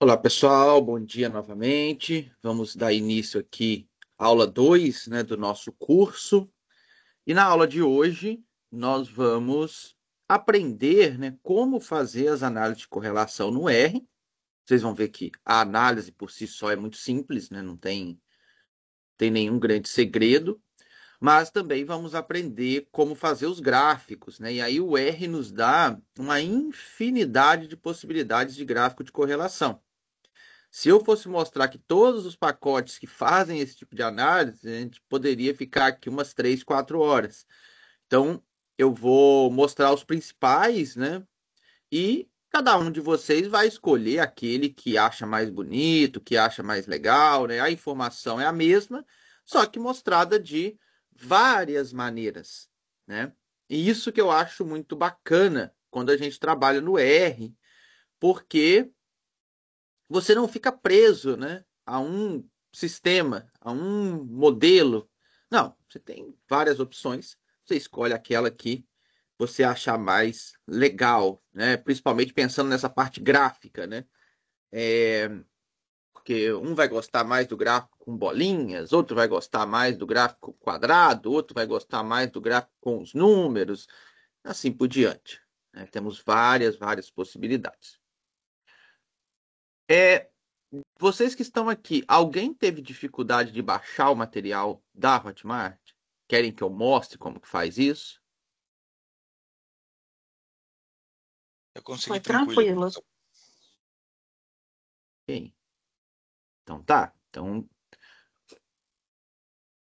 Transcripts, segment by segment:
Olá, pessoal, bom dia novamente. Vamos dar início aqui à aula 2, né, do nosso curso. E na aula de hoje, nós vamos aprender, né, como fazer as análises de correlação no R. Vocês vão ver que a análise por si só é muito simples, né, não tem nenhum grande segredo. Mas também vamos aprender como fazer os gráficos, né? E aí o R nos dá uma infinidade de possibilidades de gráfico de correlação. Se eu fosse mostrar que todos os pacotes que fazem esse tipo de análise, a gente poderia ficar aqui umas 3, 4 horas. Então, eu vou mostrar os principais, né? E cada um de vocês vai escolher aquele que acha mais bonito, que acha mais legal, né? A informação é a mesma, só que mostrada de várias maneiras, né? E isso que eu acho muito bacana quando a gente trabalha no R, porque você não fica preso, né, a um sistema, a um modelo. Não, você tem várias opções. Você escolhe aquela que você achar mais legal, né? Principalmente pensando nessa parte gráfica, né? É, porque um vai gostar mais do gráfico com bolinhas, outro vai gostar mais do gráfico quadrado, outro vai gostar mais do gráfico com os números, assim por diante, né? Temos várias possibilidades. É, Vocês que estão aqui, alguém teve dificuldade de baixar o material da Hotmart? Querem que eu mostre como que faz isso? Eu consegui Foi tranquilo, tranquilo. professor. Ok. Então tá. Então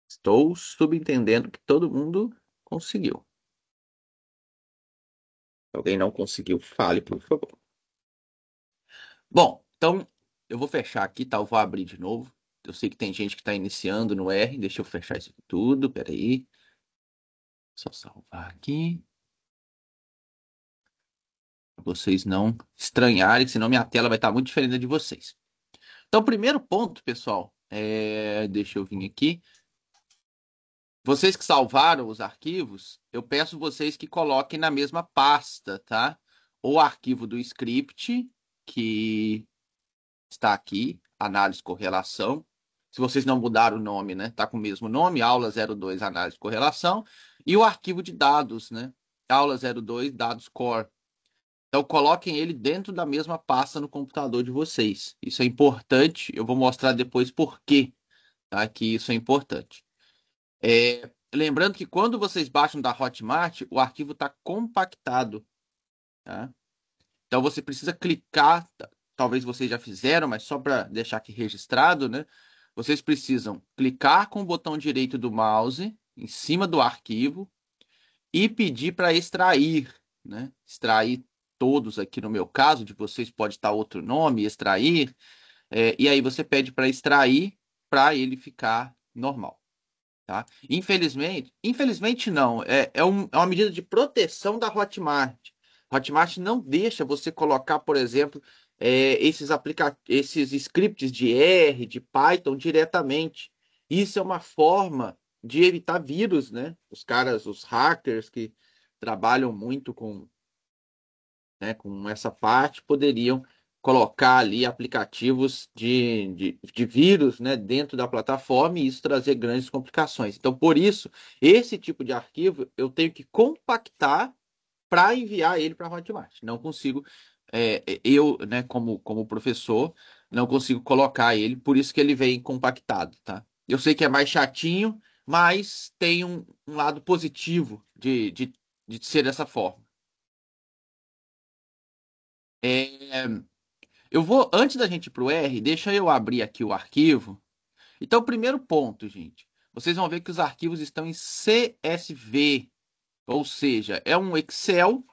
estou subentendendo que todo mundo conseguiu. Se alguém não conseguiu, fale, por favor. Bom, então eu vou fechar aqui, tá? Eu vou abrir de novo. Eu sei que tem gente que está iniciando no R. Deixa eu fechar isso aqui tudo. Peraí. Só salvar aqui. Pra vocês não estranharem, senão minha tela vai estar muito diferente da de vocês. Então, o primeiro ponto, pessoal, deixa eu vir aqui. Vocês que salvaram os arquivos, eu peço vocês que coloquem na mesma pasta, tá? O arquivo do script, que está aqui, análise correlação. Se vocês não mudaram o nome, né? Tá com o mesmo nome, aula 02 análise correlação. E o arquivo de dados, né? Aula 02 dados core. Então, coloquem ele dentro da mesma pasta no computador de vocês. Isso é importante. Eu vou mostrar depois por quê, tá? Que isso é importante. Lembrando que quando vocês baixam da Hotmart, o arquivo está compactado, tá? Então, você precisa clicar. Talvez vocês já fizeram, mas só para deixar aqui registrado, né? Vocês precisam clicar com o botão direito do mouse em cima do arquivo e pedir para extrair, né? Extrair todos aqui no meu caso, de vocês pode estar outro nome, extrair, e aí você pede para extrair para ele ficar normal, tá? Infelizmente não, é uma medida de proteção da Hotmart. Hotmart não deixa você colocar, por exemplo, esses scripts de R, de Python diretamente. Isso é uma forma de evitar vírus, né? Os caras, os hackers que trabalham muito com essa parte, poderiam colocar ali aplicativos de vírus, né, dentro da plataforma e isso trazer grandes complicações. Então, por isso, esse tipo de arquivo eu tenho que compactar para enviar ele para a Hotmart. Não consigo, eu, né, como professor, não consigo colocar ele, por isso que ele vem compactado, tá? Eu sei que é mais chatinho, mas tem um lado positivo de ser dessa forma. É, antes da gente ir para o R, deixa eu abrir aqui o arquivo. Então, primeiro ponto, gente, vocês vão ver que os arquivos estão em CSV, ou seja, é um Excel,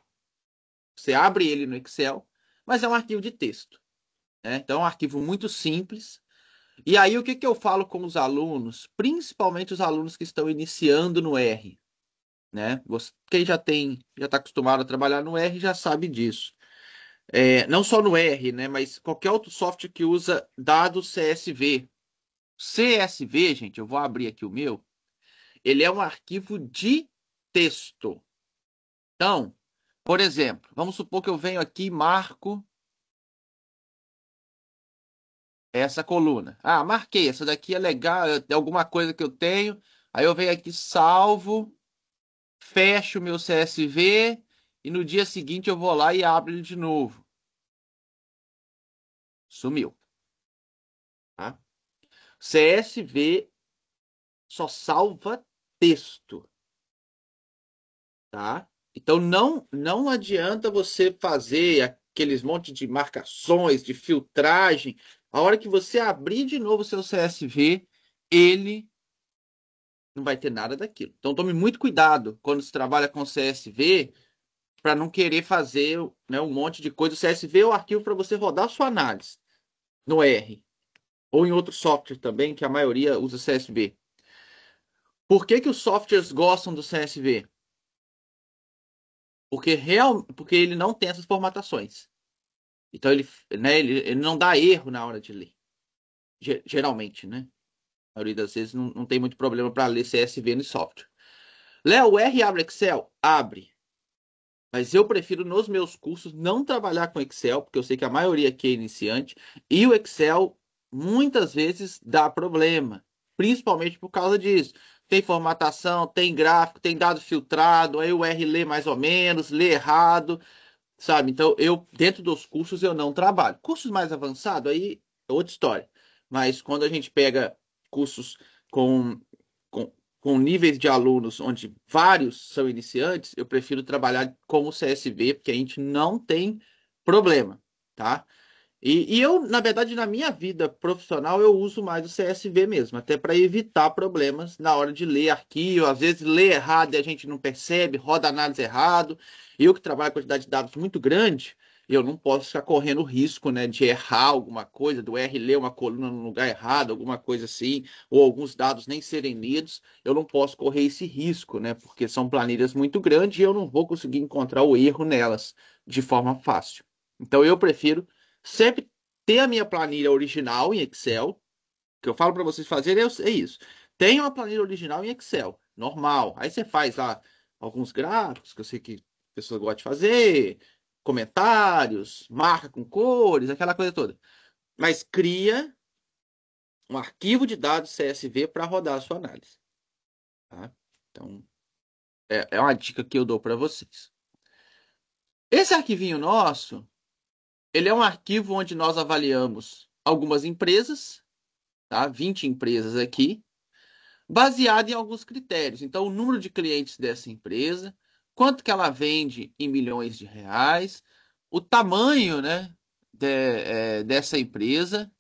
você abre ele no Excel, mas é um arquivo de texto, né? Então, é um arquivo muito simples. E aí, o que que eu falo com os alunos, principalmente os alunos que estão iniciando no R, né? Quem já está acostumado a trabalhar no R já sabe disso. Não só no R, né, mas qualquer outro software que usa dados CSV. CSV, gente, eu vou abrir aqui o meu, ele é um arquivo de texto. Então, por exemplo, vamos supor que eu venho aqui e marco essa coluna. Ah, marquei, essa daqui é legal, é alguma coisa que eu tenho. Aí eu venho aqui, salvo, fecho o meu CSV e no dia seguinte eu vou lá e abro ele de novo. Sumiu, tá? CSV só salva texto, tá? Então não adianta você fazer aqueles monte de marcações, de filtragem. A hora que você abrir de novo o seu CSV, ele não vai ter nada daquilo. Então tome muito cuidado quando se trabalha com CSV para não querer fazer, né, um monte de coisa. O CSV é o arquivo para você rodar a sua análise no R ou em outro software também, que a maioria usa CSV. Por que que os softwares gostam do CSV? Porque ele não tem essas formatações. Então ele não dá erro na hora de ler. Geralmente, né? A maioria das vezes não tem muito problema para ler CSV no software. Léo, o R abre Excel? Abre. Mas eu prefiro nos meus cursos não trabalhar com Excel, porque eu sei que a maioria aqui é iniciante, e o Excel muitas vezes dá problema, principalmente por causa disso. Tem formatação, tem gráfico, tem dado filtrado, aí o R lê mais ou menos, lê errado, sabe? Então, dentro dos cursos, eu não trabalho. Cursos mais avançados, aí é outra história. Mas quando a gente pega cursos com, com, com níveis de alunos onde vários são iniciantes, eu prefiro trabalhar com o CSV, porque a gente não tem problema, tá? E eu, na verdade, na minha vida profissional, eu uso mais o CSV mesmo, até para evitar problemas na hora de ler arquivo. Às vezes lê errado e a gente não percebe, roda a análise errado. Eu que trabalho com quantidade de dados muito grande, eu não posso ficar correndo risco, né, de errar alguma coisa, do R ler uma coluna no lugar errado, alguma coisa assim, ou alguns dados nem serem lidos. Eu não posso correr esse risco, né, porque são planilhas muito grandes e eu não vou conseguir encontrar o erro nelas de forma fácil. Então eu prefiro sempre ter a minha planilha original em Excel. O que eu falo para vocês fazerem é isso. Tenha uma planilha original em Excel, normal. Aí você faz lá alguns gráficos, que eu sei que a pessoa gosta de fazer, comentários, marca com cores, aquela coisa toda. Mas cria um arquivo de dados CSV para rodar a sua análise. Tá? Então, é uma dica que eu dou para vocês. Esse arquivinho nosso, ele é um arquivo onde nós avaliamos algumas empresas, tá? 20 empresas aqui, baseado em alguns critérios. Então, o número de clientes dessa empresa, quanto que ela vende em milhões de reais, o tamanho, né, dessa empresa.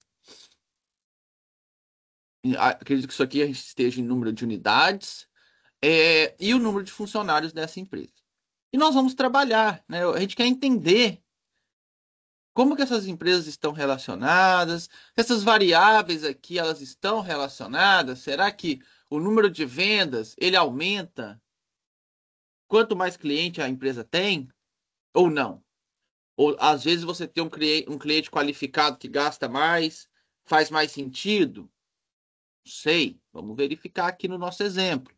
Acredito que isso aqui a gente esteja em número de unidades, e o número de funcionários dessa empresa. E nós vamos trabalhar, né? A gente quer entender como que essas empresas estão relacionadas, essas variáveis aqui, elas estão relacionadas? Será que o número de vendas, ele aumenta quanto mais cliente a empresa tem ou não? Ou às vezes você tem um cliente qualificado que gasta mais, faz mais sentido? Não sei, vamos verificar aqui no nosso exemplo.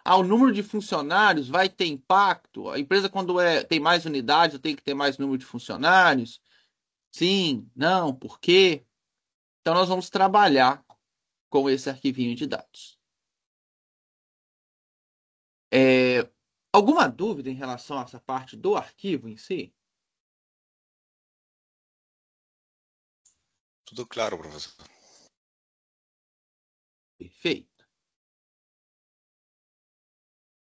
Ah, o número de funcionários vai ter impacto? A empresa, quando tem mais unidades, tem que ter mais número de funcionários? Sim, não, por quê? Então, nós vamos trabalhar com esse arquivinho de dados. É, alguma dúvida em relação a essa parte do arquivo em si? Tudo claro, professor. Perfeito.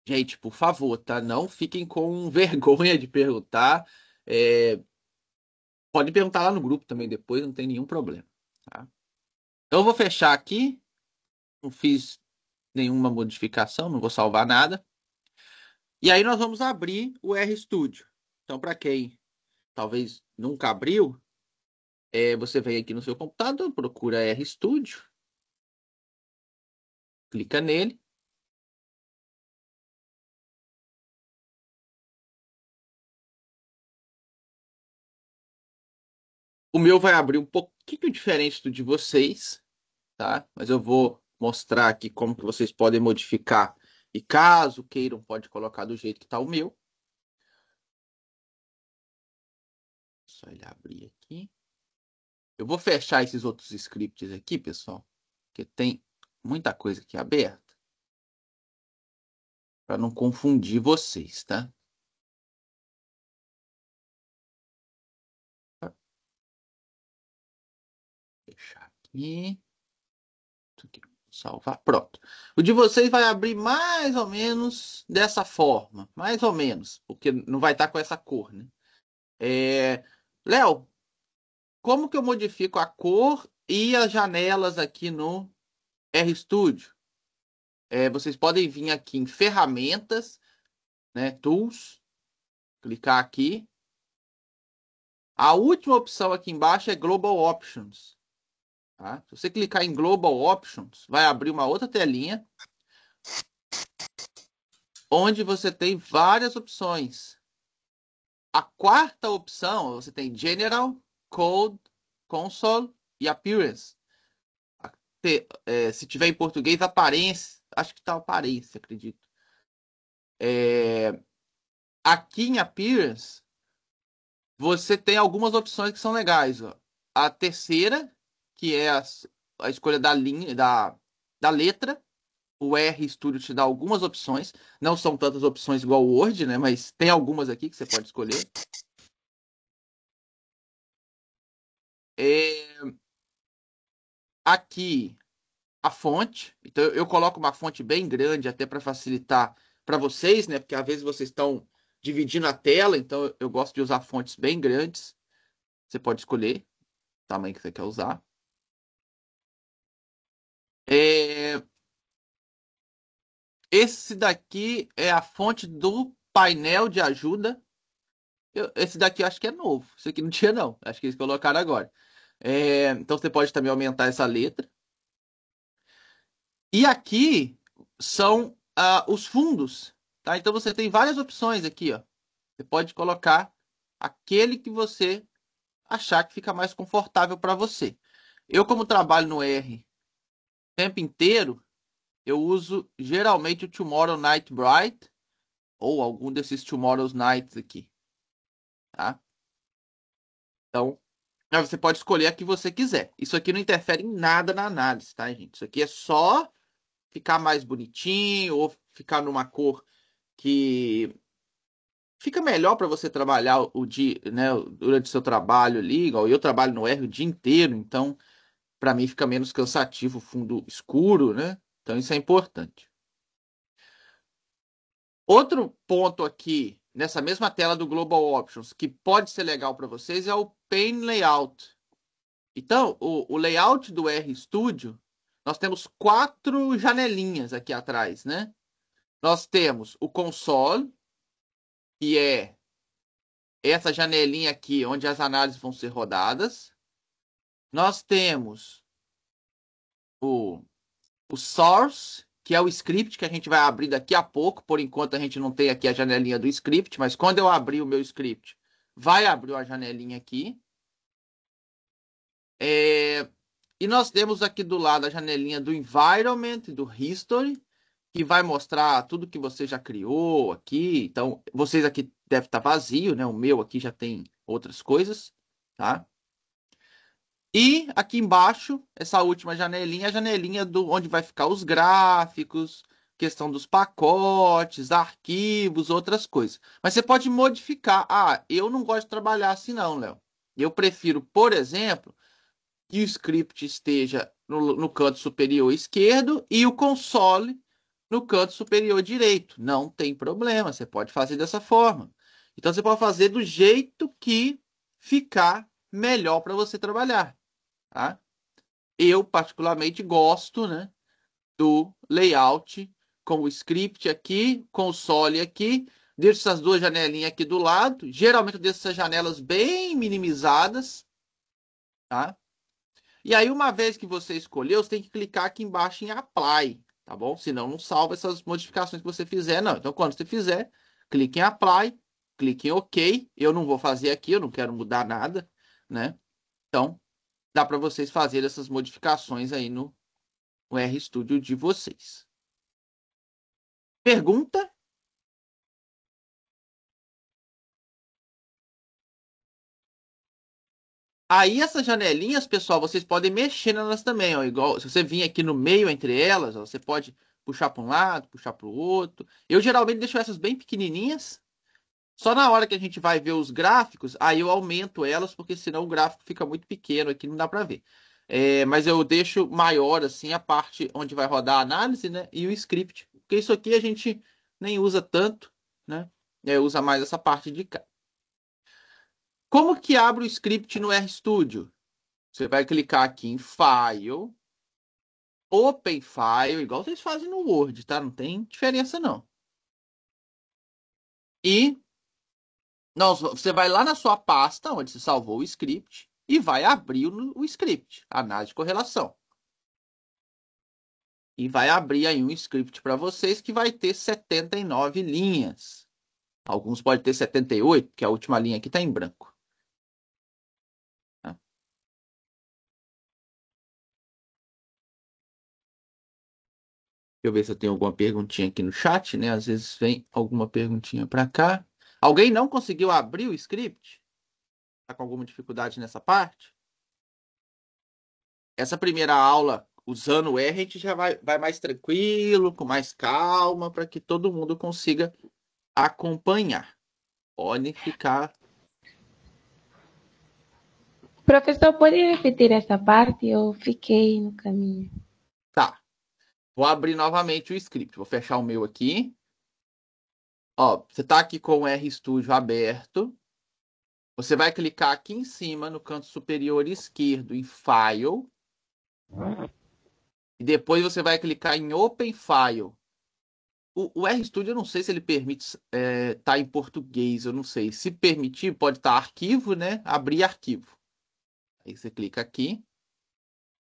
Gente, por favor, tá? Não fiquem com vergonha de perguntar. É, pode perguntar lá no grupo também depois, não tem nenhum problema. Tá? Então, eu vou fechar aqui. Não fiz nenhuma modificação, não vou salvar nada. E aí nós vamos abrir o RStudio. Então, para quem talvez nunca abriu, você vem aqui no seu computador, procura RStudio, clica nele. O meu vai abrir um pouquinho diferente do de vocês, tá? Mas eu vou mostrar aqui como que vocês podem modificar. E caso queiram, pode colocar do jeito que está o meu. Só ele abrir aqui. Eu vou fechar esses outros scripts aqui, pessoal, porque tem muita coisa aqui aberta, para não confundir vocês, tá? Fechar aqui. Isso aqui. Salvar. Pronto. O de vocês vai abrir mais ou menos dessa forma. Mais ou menos. Porque não vai estar com essa cor, né? Léo, como que eu modifico a cor e as janelas aqui no RStudio? Vocês podem vir aqui em ferramentas, né? Tools. Clicar aqui. A última opção aqui embaixo é Global Options. Tá? Se você clicar em Global Options, vai abrir uma outra telinha onde você tem várias opções. A quarta opção, você tem General, Code, Console e Appearance. Se tiver em português, aparência. Acho que está aparência, acredito. Aqui em Appearance, você tem algumas opções que são legais. Ó. A terceira, que é a escolha da linha, da letra. O RStudio te dá algumas opções. Não são tantas opções igual o Word, né? Mas tem algumas aqui que você pode escolher. É, aqui, a fonte. Então, eu coloco uma fonte bem grande até para facilitar para vocês, né? Porque às vezes vocês estão dividindo a tela. Então, eu gosto de usar fontes bem grandes. Você pode escolher o tamanho que você quer usar. É, esse daqui é a fonte do painel de ajuda. Esse daqui eu acho que é novo. Esse aqui não tinha, não. Acho que eles colocaram agora. Então você pode também aumentar essa letra. E aqui são os fundos. Tá? Então você tem várias opções aqui. Ó. Você pode colocar aquele que você achar que fica mais confortável para você. Eu, como trabalho no R o tempo inteiro, eu uso geralmente o Tomorrow Night Bright ou algum desses Tomorrow's Nights aqui. Tá? Então, você pode escolher a que você quiser. Isso aqui não interfere em nada na análise, tá, gente? Isso aqui é só ficar mais bonitinho ou ficar numa cor que fica melhor para você trabalhar o dia, né, durante o seu trabalho ali, igual eu trabalho no R o dia inteiro, então para mim fica menos cansativo o fundo escuro, né? Então isso é importante. Outro ponto aqui nessa mesma tela do Global Options que pode ser legal para vocês é o Pane Layout. Então, o layout do RStudio, nós temos 4 janelinhas aqui atrás, né? Nós temos o console, que é essa janelinha aqui, onde as análises vão ser rodadas. Nós temos o, o source, que é o script que a gente vai abrir daqui a pouco. Por enquanto, a gente não tem aqui a janelinha do script, mas quando eu abrir o meu script, vai abrir uma janelinha aqui. E nós temos aqui do lado a janelinha do environment, do history, que vai mostrar tudo que você já criou aqui. Então, vocês aqui deve estar vazio, né? O meu aqui já tem outras coisas, tá? E aqui embaixo, essa última janelinha, é a janelinha do onde vai ficar os gráficos, questão dos pacotes, arquivos, outras coisas. Mas você pode modificar. Ah, eu não gosto de trabalhar assim não, Léo. Eu prefiro, por exemplo, que o script esteja no canto superior esquerdo e o console no canto superior direito. Não tem problema, você pode fazer dessa forma. Então você pode fazer do jeito que ficar melhor para você trabalhar, tá? Eu particularmente gosto, né, do layout com o script aqui, console aqui, deixo essas duas janelinhas aqui do lado. Geralmente eu deixo essas janelas bem minimizadas, tá? E aí, uma vez que você escolheu, você tem que clicar aqui embaixo em Apply, tá bom? Senão não salva essas modificações que você fizer, não. Então, quando você fizer, clique em Apply, clique em OK. Eu não vou fazer aqui, eu não quero mudar nada, né? Então, dá para vocês fazerem essas modificações aí no RStudio de vocês. Pergunta? Aí essas janelinhas, pessoal, vocês podem mexer nelas também, ó. Igual se você vir aqui no meio entre elas, ó, você pode puxar para um lado, puxar para o outro. Eu geralmente deixo essas bem pequenininhas. Só na hora que a gente vai ver os gráficos, aí eu aumento elas, porque senão o gráfico fica muito pequeno aqui, não dá para ver. Mas eu deixo maior assim a parte onde vai rodar a análise, né? E o script. Porque isso aqui a gente nem usa tanto, né? Usa mais essa parte de cá. Como que abre o script no RStudio? Você vai clicar aqui em File, Open File, igual vocês fazem no Word, tá? Não tem diferença não. E você vai lá na sua pasta, onde você salvou o script, e vai abrir o script, análise de correlação. E vai abrir aí um script para vocês que vai ter 79 linhas. Alguns podem ter 78, que a última linha aqui está em branco. Tá? Deixa eu ver se eu tenho alguma perguntinha aqui no chat, né? Às vezes vem alguma perguntinha para cá. Alguém não conseguiu abrir o script? Está com alguma dificuldade nessa parte? Essa primeira aula, usando o R, a gente já vai mais tranquilo, com mais calma, para que todo mundo consiga acompanhar. Podem ficar. Professor, pode repetir essa parte? Eu fiquei no caminho. Tá. Vou abrir novamente o script. Vou fechar o meu aqui. Ó, você está aqui com o RStudio aberto. Você vai clicar aqui em cima, no canto superior esquerdo, em File. E depois você vai clicar em Open File. O RStudio, eu não sei se ele permite tá em português, eu não sei. Se permitir, pode estar arquivo, né? Abrir arquivo. Aí você clica aqui.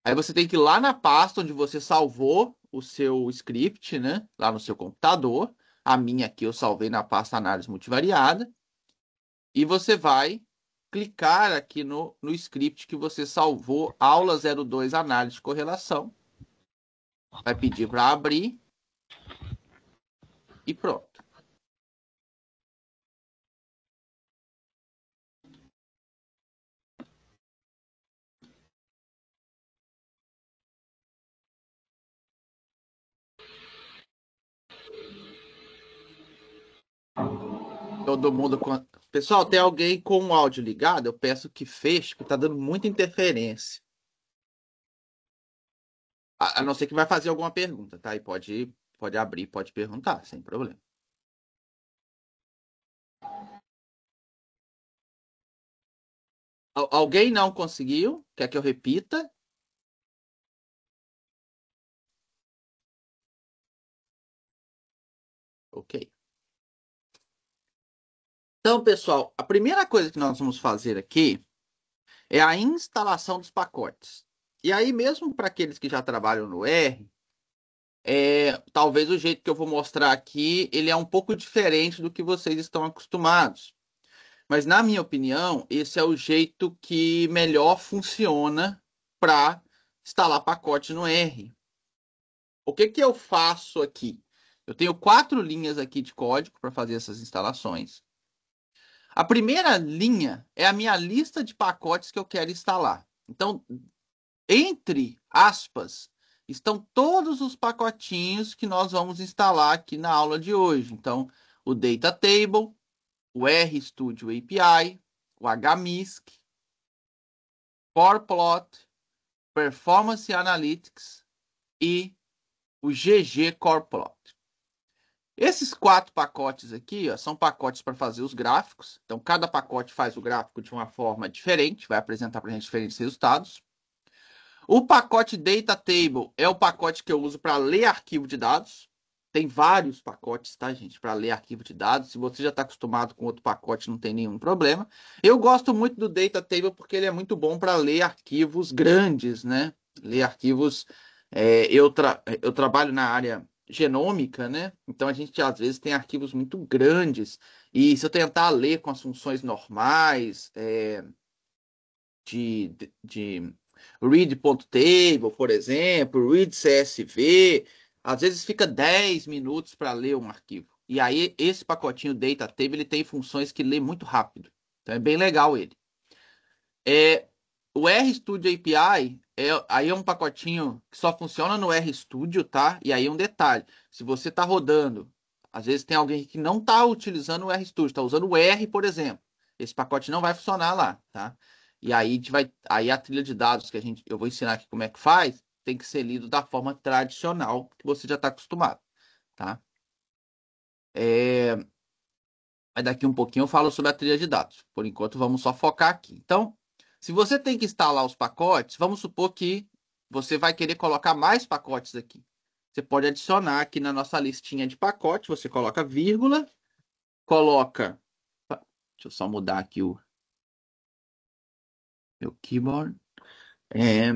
Aí você tem que ir lá na pasta onde você salvou o seu script, né? Lá no seu computador. A minha aqui eu salvei na pasta análise multivariada. E você vai clicar aqui no script que você salvou, aula 02, análise de correlação. Vai pedir para abrir. E pronto. Todo mundo. Pessoal, tem alguém com o áudio ligado? Eu peço que feche, porque tá dando muita interferência. A não ser que vai fazer alguma pergunta, tá? E pode abrir, pode perguntar, sem problema. Alguém não conseguiu? Quer que eu repita? Ok. Então, pessoal, a primeira coisa que nós vamos fazer aqui é a instalação dos pacotes. E aí, mesmo para aqueles que já trabalham no R, talvez o jeito que eu vou mostrar aqui, ele é um pouco diferente do que vocês estão acostumados. Mas, na minha opinião, esse é o jeito que melhor funciona para instalar pacote no R. O que que eu faço aqui? Eu tenho 4 linhas aqui de código para fazer essas instalações. A primeira linha é a minha lista de pacotes que eu quero instalar. Então, entre aspas, estão todos os pacotinhos que nós vamos instalar aqui na aula de hoje. Então, o Data Table, o RStudio API, o HMISC, CorePlot, Performance Analytics e o GG CorePlot. Esses 4 pacotes aqui, ó, são pacotes para fazer os gráficos. Então, cada pacote faz o gráfico de uma forma diferente, vai apresentar para a gente diferentes resultados. O pacote Data Table é o pacote que eu uso para ler arquivo de dados. Tem vários pacotes, tá, gente, para ler arquivo de dados. Se você já está acostumado com outro pacote, não tem nenhum problema. Eu gosto muito do Data Table porque ele é muito bom para ler arquivos grandes, né? Ler arquivos. Eu trabalho na área genômica, né? Então a gente às vezes tem arquivos muito grandes. E se eu tentar ler com as funções normais, de read.table, por exemplo, read CSV, às vezes fica 10 minutos para ler um arquivo. E aí esse pacotinho Data Table ele tem funções que lê muito rápido. Então é bem legal ele. O RStudio API aí é um pacotinho que só funciona no RStudio, tá? E aí um detalhe, se você está rodando, às vezes tem alguém que não está utilizando o RStudio, está usando o R, por exemplo. Esse pacote não vai funcionar lá, tá? E aí aí a trilha de dados eu vou ensinar aqui como é que faz, tem que ser lido da forma tradicional que você já está acostumado, tá? Mas daqui um pouquinho eu falo sobre a trilha de dados. Por enquanto, vamos só focar aqui. Então, se você tem que instalar os pacotes, vamos supor que você vai querer colocar mais pacotes aqui. Você pode adicionar aqui na nossa listinha de pacotes, você coloca vírgula, coloca. Deixa eu só mudar aqui o meu keyboard. É,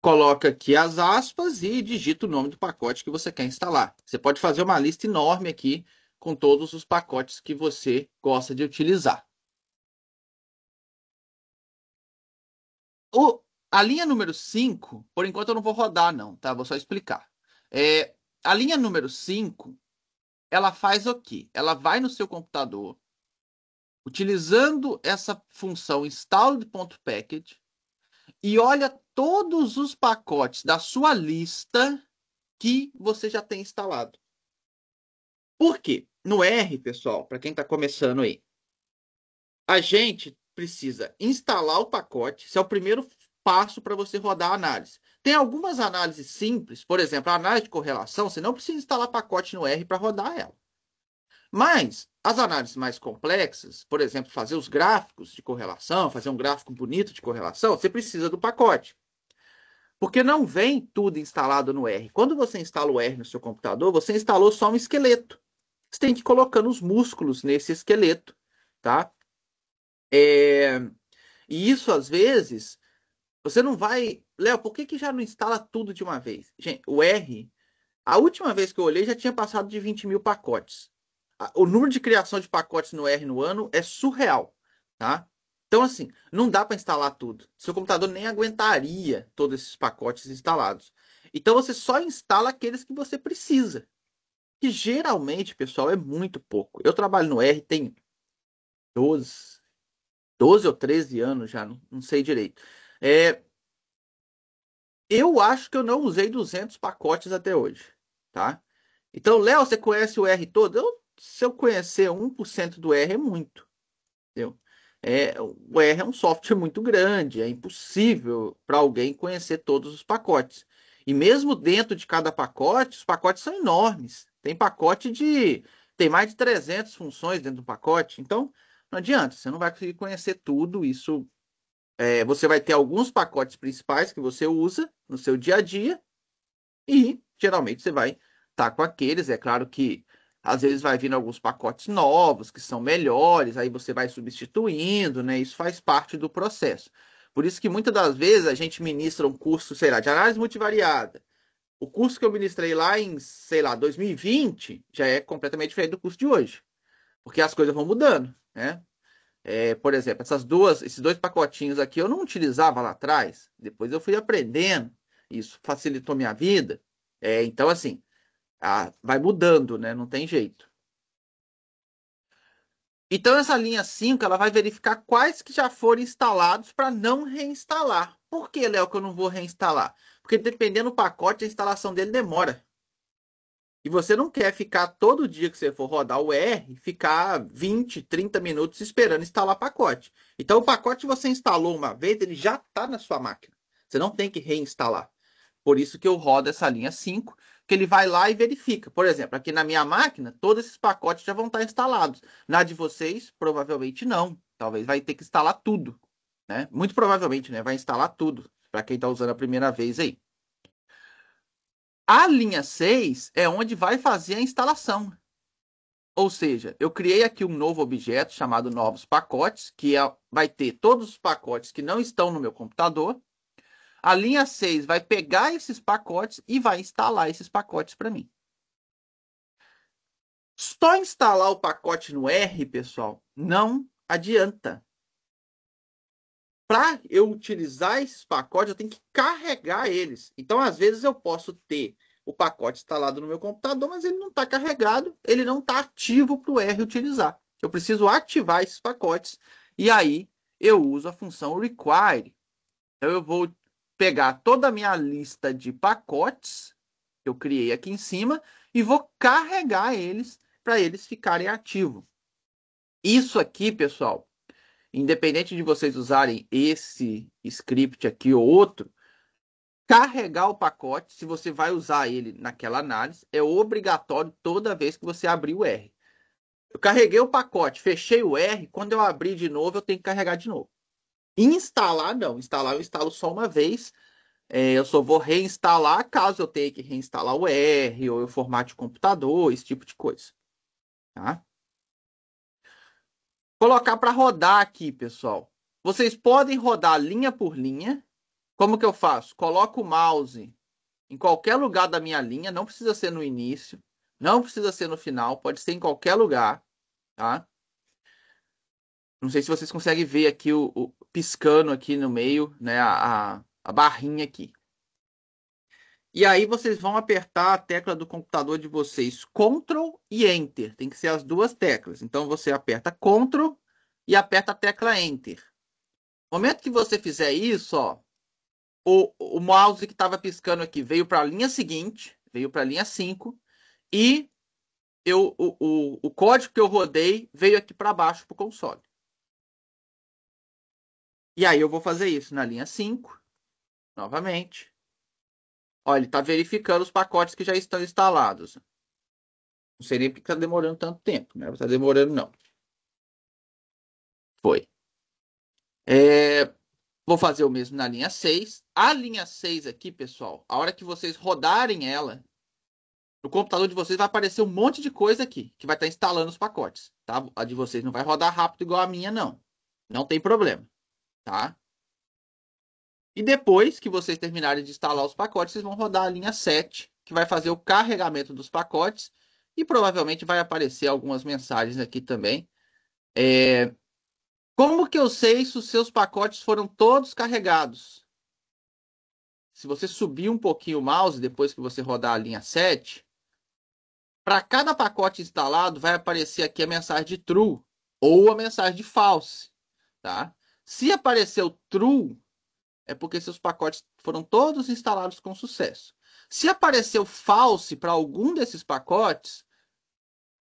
coloca aqui as aspas e digita o nome do pacote que você quer instalar. Você pode fazer uma lista enorme aqui com todos os pacotes que você gosta de utilizar. A linha número 5, por enquanto eu não vou rodar, não, tá? Vou só explicar. A linha número 5, ela faz o quê? Ela vai no seu computador, utilizando essa função install.package, e olha todos os pacotes da sua lista que você já tem instalado. Por quê? No R, pessoal, para quem está começando aí, a gente precisa instalar o pacote. Esse é o primeiro passo para você rodar a análise. Tem algumas análises simples, por exemplo, a análise de correlação, você não precisa instalar pacote no R para rodar ela. Mas as análises mais complexas, por exemplo, fazer os gráficos de correlação, fazer um gráfico bonito de correlação, você precisa do pacote. Porque não vem tudo instalado no R. Quando você instala o R no seu computador, você instalou só um esqueleto. Você tem que ir colocando os músculos nesse esqueleto, tá? E isso, às vezes, você não vai. Léo, por que que já não instala tudo de uma vez? Gente, o R, a última vez que eu olhei já tinha passado de 20 mil pacotes. O número de criação de pacotes no R no ano é surreal, tá? Então, assim, não dá para instalar tudo. Seu computador nem aguentaria todos esses pacotes instalados. Então, você só instala aqueles que você precisa. Que geralmente, pessoal, é muito pouco. Eu trabalho no R tem 12, 12 ou 13 anos já, não sei direito. É, eu acho que eu não usei 200 pacotes até hoje, tá? Então, Léo, você conhece o R todo? Se eu conhecer 1% do R é muito, entendeu? O R é um software muito grande, é impossível para alguém conhecer todos os pacotes. E mesmo dentro de cada pacote, os pacotes são enormes. Tem mais de 300 funções dentro do pacote. Então, não adianta, você não vai conseguir conhecer tudo. Você vai ter alguns pacotes principais que você usa no seu dia a dia e geralmente você vai estar com aqueles. É claro que às vezes vai vindo alguns pacotes novos que são melhores, aí você vai substituindo, né? Isso faz parte do processo. Por isso que muitas das vezes a gente ministra um curso, sei lá, de análise multivariada. O curso que eu ministrei lá em, sei lá, 2020 já é completamente diferente do curso de hoje, porque as coisas vão mudando, né? Por exemplo, esses dois pacotinhos aqui eu não utilizava lá atrás. Depois eu fui aprendendo. Isso facilitou minha vida. Então, assim, vai mudando, né? Não tem jeito. Então, essa linha 5 ela vai verificar quais que já foram instalados para não reinstalar. Por que, Léo, que eu não vou reinstalar? Porque dependendo do pacote, a instalação dele demora. E você não quer ficar todo dia que você for rodar o R, ficar 20, 30 minutos esperando instalar pacote. Então, o pacote que você instalou uma vez, ele já está na sua máquina. Você não tem que reinstalar. Por isso que eu rodo essa linha 5, que ele vai lá e verifica. Por exemplo, aqui na minha máquina, todos esses pacotes já vão estar instalados. Na de vocês, provavelmente não. Talvez vai ter que instalar tudo, né? Muito provavelmente, né? Vai instalar tudo, para quem está usando a primeira vez aí. A linha 6 é onde vai fazer a instalação. Ou seja, eu criei aqui um novo objeto chamado novos pacotes, vai ter todos os pacotes que não estão no meu computador. A linha 6 vai pegar esses pacotes e vai instalar esses pacotes para mim. Só instalar o pacote no R, pessoal, não adianta. Para eu utilizar esses pacotes, eu tenho que carregar eles. Então, às vezes, eu posso ter o pacote instalado no meu computador, mas ele não está carregado, ele não está ativo para o R utilizar. Eu preciso ativar esses pacotes e aí eu uso a função require Então, eu vou pegar toda a minha lista de pacotes que eu criei aqui em cima e vou carregar eles para eles ficarem ativos. Isso aqui, pessoal, independente de vocês usarem esse script aqui ou outro, carregar o pacote, se você vai usar ele naquela análise, é obrigatório toda vez que você abrir o R. Eu carreguei o pacote, fechei o R, quando eu abrir de novo, eu tenho que carregar de novo. Instalar, não. Instalar, eu instalo só uma vez. Eu só vou reinstalar caso eu tenha que reinstalar o R, ou eu formate o computador, esse tipo de coisa. Tá? Colocar para rodar aqui, pessoal. Vocês podem rodar linha por linha. Como que eu faço? Coloco o mouse em qualquer lugar da minha linha, não precisa ser no início, não precisa ser no final, pode ser em qualquer lugar, tá? Não sei se vocês conseguem ver aqui o piscando aqui no meio, né, a barrinha aqui. E aí vocês vão apertar a tecla do computador de vocês, Ctrl e Enter. Tem que ser as duas teclas. Então você aperta Ctrl e aperta a tecla Enter. No momento que você fizer isso, ó, o mouse que estava piscando aqui veio para a linha seguinte, veio para a linha 5, e o código que eu rodei veio aqui para baixo para o console. E aí eu vou fazer isso na linha 5, novamente. Olha, ele está verificando os pacotes que já estão instalados. Não sei nem porque está demorando tanto tempo, né? Não está demorando, não. Foi. Vou fazer o mesmo na linha 6. A linha 6 aqui, pessoal, a hora que vocês rodarem ela, no computador de vocês vai aparecer um monte de coisa aqui, que vai estar instalando os pacotes, tá? A de vocês não vai rodar rápido igual a minha, não. Não tem problema, tá? E depois que vocês terminarem de instalar os pacotes, vocês vão rodar a linha 7, que vai fazer o carregamento dos pacotes e provavelmente vai aparecer algumas mensagens aqui também. Como que eu sei se os seus pacotes foram todos carregados? Se você subir um pouquinho o mouse depois que você rodar a linha 7, para cada pacote instalado vai aparecer aqui a mensagem de true ou a mensagem de false, tá? Se apareceu true, é porque seus pacotes foram todos instalados com sucesso. Se apareceu false para algum desses pacotes,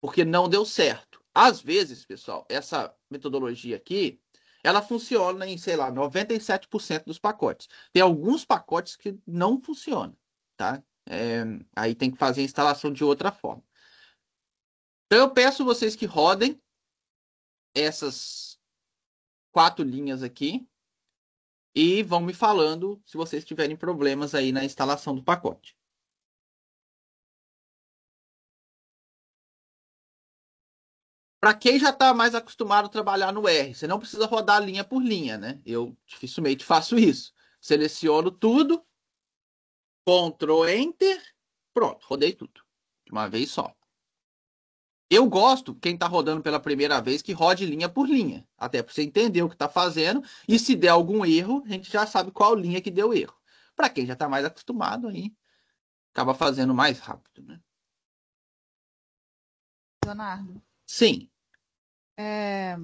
porque não deu certo. Às vezes, pessoal, essa metodologia aqui, ela funciona em, sei lá, 97% dos pacotes. Tem alguns pacotes que não funcionam, tá? Aí tem que fazer a instalação de outra forma. Então eu peço vocês que rodem essas 4 linhas aqui e vão me falando se vocês tiverem problemas aí na instalação do pacote. Para quem já está mais acostumado a trabalhar no R, você não precisa rodar linha por linha, né? Eu dificilmente faço isso. Seleciono tudo, Ctrl Enter, pronto, rodei tudo de uma vez só. Eu gosto, quem está rodando pela primeira vez, que rode linha por linha, até para você entender o que está fazendo, e se der algum erro, a gente já sabe qual linha que deu erro. Para quem já está mais acostumado, aí acaba fazendo mais rápido, né? Leonardo, Sim. é,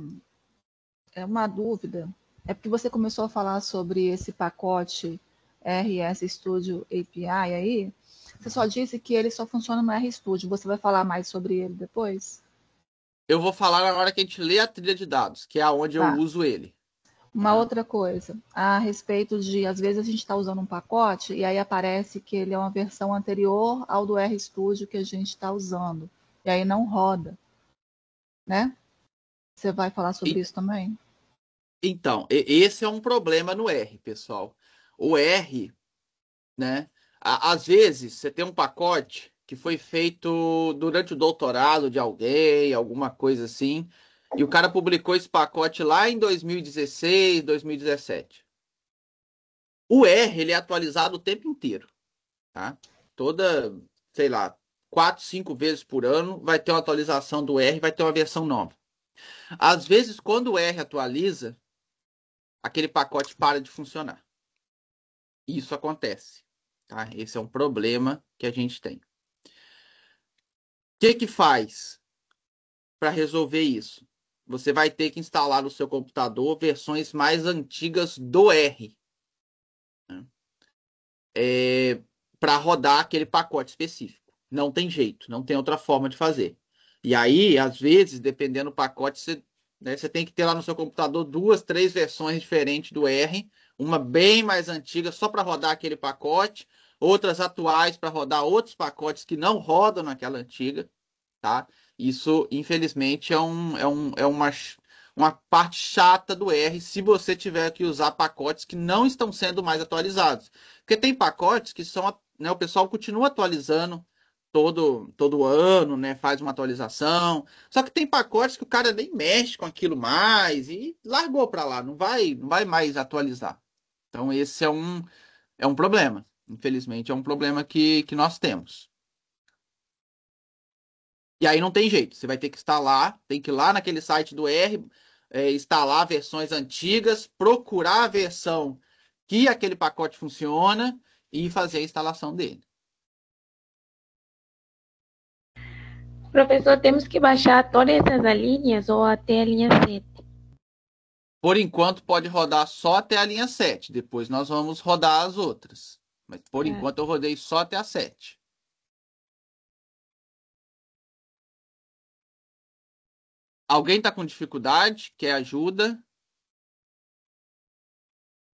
é uma dúvida. É porque você começou a falar sobre esse pacote RS Studio API aí. Você só disse que ele só funciona no RStudio. Você vai falar mais sobre ele depois? Eu vou falar na hora que a gente lê a trilha de dados, que é onde eu Tá. uso ele. Uma outra coisa, a respeito de, às vezes a gente está usando um pacote e aí aparece que ele é uma versão anterior ao do RStudio que a gente está usando. E aí não roda, né? Você vai falar sobre isso também? Então, esse é um problema no R, pessoal. O R, né? Às vezes, você tem um pacote que foi feito durante o doutorado de alguém, alguma coisa assim, e o cara publicou esse pacote lá em 2016, 2017. O R, ele é atualizado o tempo inteiro, tá? Toda, sei lá, 4, 5 vezes por ano vai ter uma atualização do R, vai ter uma versão nova. Às vezes, quando o R atualiza, aquele pacote para de funcionar. Isso acontece, tá? Esse é um problema que a gente tem. O que que faz para resolver isso? Você vai ter que instalar no seu computador versões mais antigas do R. para rodar aquele pacote específico. Não tem jeito, não tem outra forma de fazer. E aí, às vezes, dependendo do pacote, você tem que ter lá no seu computador 2, 3 versões diferentes do R, uma bem mais antiga só para rodar aquele pacote, outras atuais para rodar outros pacotes que não rodam naquela antiga, tá? Isso, infelizmente, é uma parte chata do R se você tiver que usar pacotes que não estão sendo mais atualizados. Porque tem pacotes que são, né, o pessoal continua atualizando todo ano, né, faz uma atualização. Só que tem pacotes que o cara nem mexe com aquilo mais e largou para lá, não vai mais atualizar. Então esse é um problema. Infelizmente, é um problema que nós temos. E aí não tem jeito, você vai ter que instalar, tem que ir lá naquele site do R, instalar versões antigas, procurar a versão que aquele pacote funciona e fazer a instalação dele. Professor, temos que baixar todas essas linhas ou até a linha 7? Por enquanto pode rodar só até a linha 7, depois nós vamos rodar as outras. Mas por enquanto eu rodei só até a 7. Alguém está com dificuldade? Quer ajuda?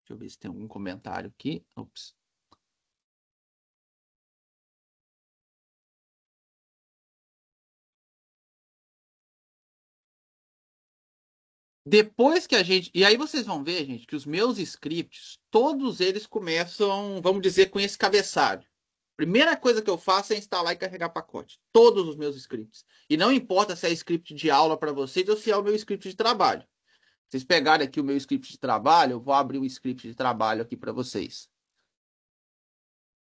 Deixa eu ver se tem algum comentário aqui. Ops. Depois que a gente. E aí vocês vão ver, gente, que os meus scripts, todos eles começam, vamos dizer, com esse cabeçalho. Primeira coisa que eu faço é instalar e carregar pacote. Todos os meus scripts. E não importa se é script de aula para vocês ou se é o meu script de trabalho. Vocês pegarem aqui o meu script de trabalho, eu vou abrir o script de trabalho aqui para vocês.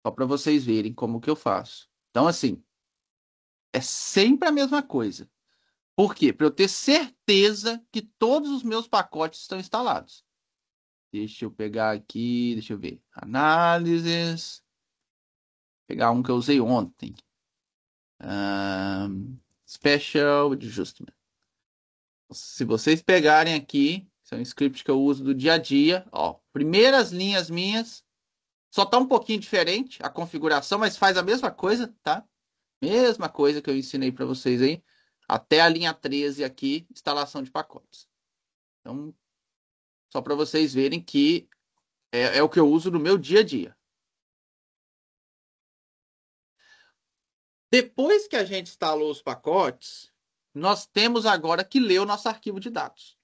Só para vocês verem como que eu faço. Então, assim, é sempre a mesma coisa. Por quê? Para eu ter certeza que todos os meus pacotes estão instalados. Deixa eu pegar aqui, deixa eu ver. Análises. Pegar um que eu usei ontem. Special Adjustment. Se vocês pegarem aqui, são um script que eu uso do dia a dia. Ó, primeiras linhas minhas. Só tá um pouquinho diferente a configuração, mas faz a mesma coisa, tá? Mesma coisa que eu ensinei para vocês aí. Até a linha 13 aqui, instalação de pacotes. Então, só para vocês verem que é o que eu uso no meu dia a dia. Depois que a gente instalou os pacotes, nós temos agora que ler o nosso arquivo de dados.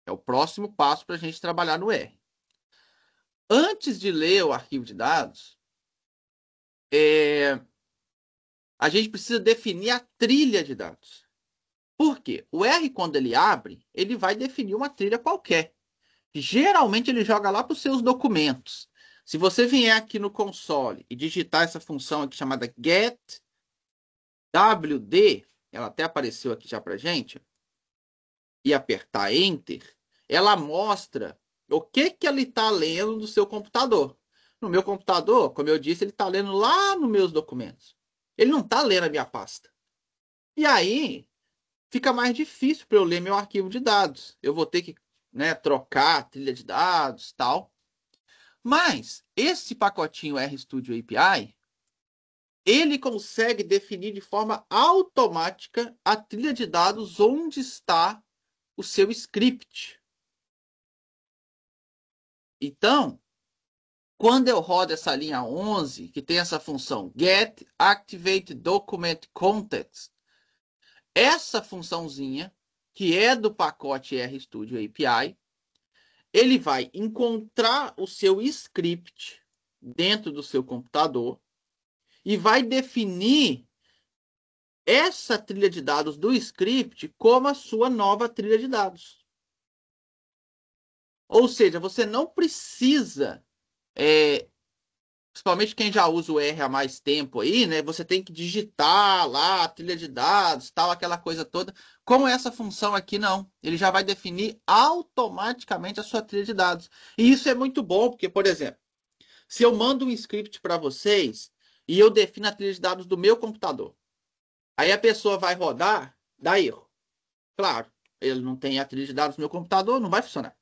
É o próximo passo para a gente trabalhar no R. Antes de ler o arquivo de dados, a gente precisa definir a trilha de dados. Por quê? O R, quando ele abre, ele vai definir uma trilha qualquer. Geralmente ele joga lá para os seus documentos. Se você vier aqui no console e digitar essa função aqui chamada getWD, ela até apareceu aqui já para gente, e apertar Enter, ela mostra o que ele está lendo no seu computador. No meu computador, como eu disse, ele está lendo lá nos meus documentos. Ele não está lendo a minha pasta. E aí, fica mais difícil para eu ler meu arquivo de dados. Eu vou ter que, né, trocar a trilha de dados, tal. Mas esse pacotinho RStudio API, ele consegue definir de forma automática a trilha de dados onde está o seu script. Então, quando eu rodo essa linha 11, que tem essa função get activate document context, essa funçãozinha, que é do pacote RStudio API, ele vai encontrar o seu script dentro do seu computador e vai definir essa trilha de dados do script como a sua nova trilha de dados. Ou seja, você não precisa, principalmente quem já usa o R há mais tempo aí, né? Você tem que digitar lá a trilha de dados, tal, aquela coisa toda. Com essa função aqui, não. Ele já vai definir automaticamente a sua trilha de dados. E isso é muito bom, porque, por exemplo, se eu mando um script para vocês e eu defino a trilha de dados do meu computador, aí a pessoa vai rodar, dá erro. Claro, ele não tem a trilha de dados do meu computador, não vai funcionar.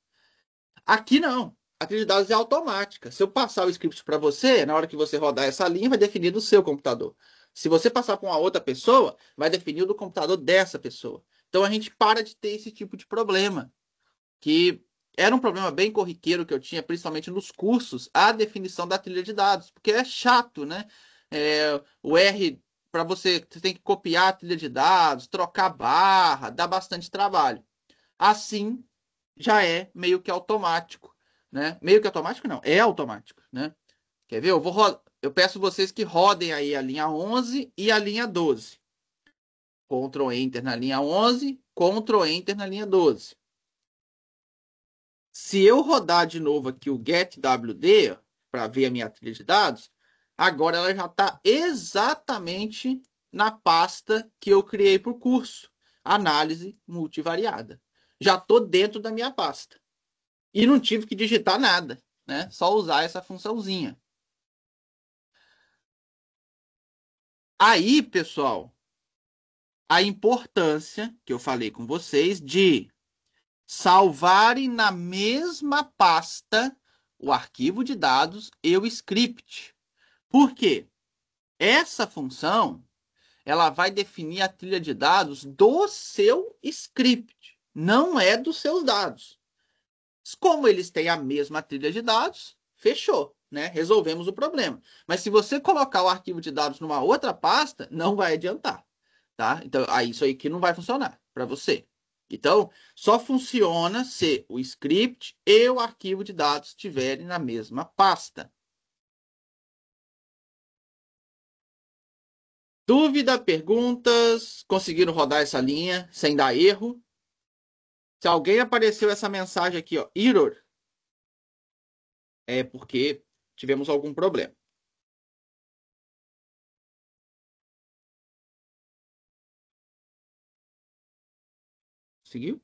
Aqui não. a trilha de dados é automática. Se eu passar o script para você, na hora que você rodar essa linha, vai definir do seu computador. Se você passar para uma outra pessoa, vai definir do computador dessa pessoa. Então a gente para de ter esse tipo de problema, que era um problema bem corriqueiro que eu tinha, principalmente nos cursos, a definição da trilha de dados, porque é chato, né? O R, para você tem que copiar a trilha de dados, trocar barra, dá bastante trabalho. Assim, já é meio que automático, né? Meio que automático não, é automático, né? Quer ver? Eu peço vocês que rodem aí a linha 11 e a linha 12. Ctrl Enter na linha 11, Ctrl Enter na linha 12. Se eu rodar de novo aqui o getWD para ver a minha trilha de dados, agora ela já está exatamente na pasta que eu criei para o curso, análise multivariada. Já estou dentro da minha pasta. E não tive que digitar nada, né? Só usar essa funçãozinha. Aí, pessoal, a importância que eu falei com vocês de salvarem na mesma pasta o arquivo de dados e o script. Por quê? Essa função, ela vai definir a trilha de dados do seu script, não é dos seus dados. Como eles têm a mesma trilha de dados, fechou, né? Resolvemos o problema. Mas se você colocar o arquivo de dados numa outra pasta, não vai adiantar, tá? Então, aí isso aí que não vai funcionar para você. Então, só funciona se o script e o arquivo de dados estiverem na mesma pasta. Dúvida, perguntas? Conseguiram rodar essa linha sem dar erro? Se alguém apareceu essa mensagem aqui, ó, error, é porque tivemos algum problema. Seguiu?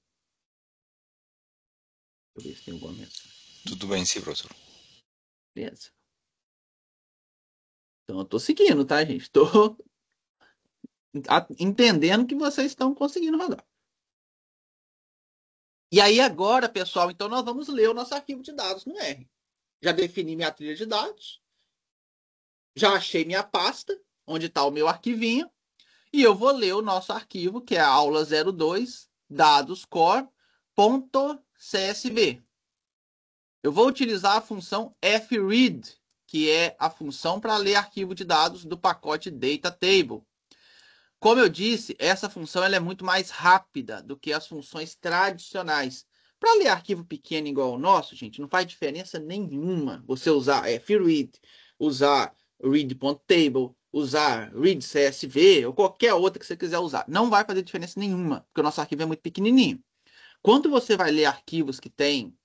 Deixa eu ver se tem alguma mensagem. Tudo bem, sim, professor. Beleza. Então eu tô seguindo, tá, gente? Tô entendendo que vocês estão conseguindo rodar. E aí agora, pessoal, então nós vamos ler o nosso arquivo de dados no R. Já defini minha trilha de dados. Já achei minha pasta, onde está o meu arquivinho. E eu vou ler o nosso arquivo, que é a aula 02, dadoscore.csv. Eu vou utilizar a função fread, que é a função para ler arquivo de dados do pacote Data Table. Como eu disse, essa função ela é muito mais rápida do que as funções tradicionais. Para ler arquivo pequeno igual o nosso, gente, não faz diferença nenhuma você usar fread, usar read.table, usar read.csv ou qualquer outra que você quiser usar. Não vai fazer diferença nenhuma, porque o nosso arquivo é muito pequenininho. Quando você vai ler arquivos que tem...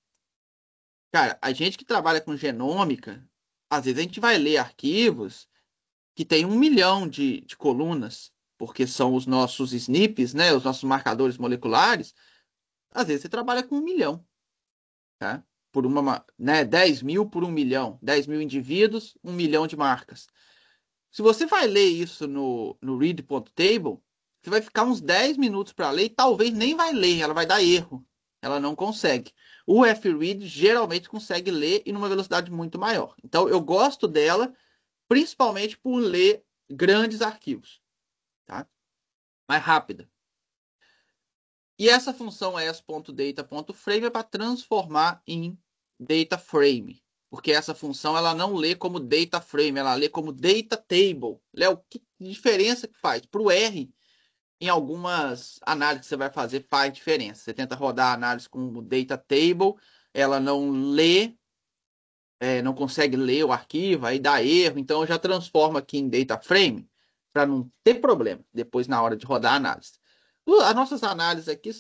Cara, a gente que trabalha com genômica, às vezes a gente vai ler arquivos que tem 1 milhão de colunas, porque são os nossos SNPs, né, os nossos marcadores moleculares. Às vezes você trabalha com 1 milhão, tá? Por uma, né, 10 mil por 1 milhão, 10 mil indivíduos, 1 milhão de marcas. Se você vai ler isso no read.table, você vai ficar uns 10 minutos para ler e talvez nem vai ler, ela vai dar erro. Ela não consegue. O fread geralmente consegue ler e numa velocidade muito maior. Então eu gosto dela principalmente por ler grandes arquivos, tá? Mais rápida. E essa função as.data.frame é para transformar em data frame, porque essa função ela não lê como data frame, ela lê como data table. Léo, que diferença que faz? Para o R, em algumas análises que você vai fazer, faz diferença. Você tenta rodar a análise com data table, ela não lê, não consegue ler o arquivo, aí dá erro, então eu já transformo aqui em data frame para não ter problema depois na hora de rodar a análise. As nossas análises aqui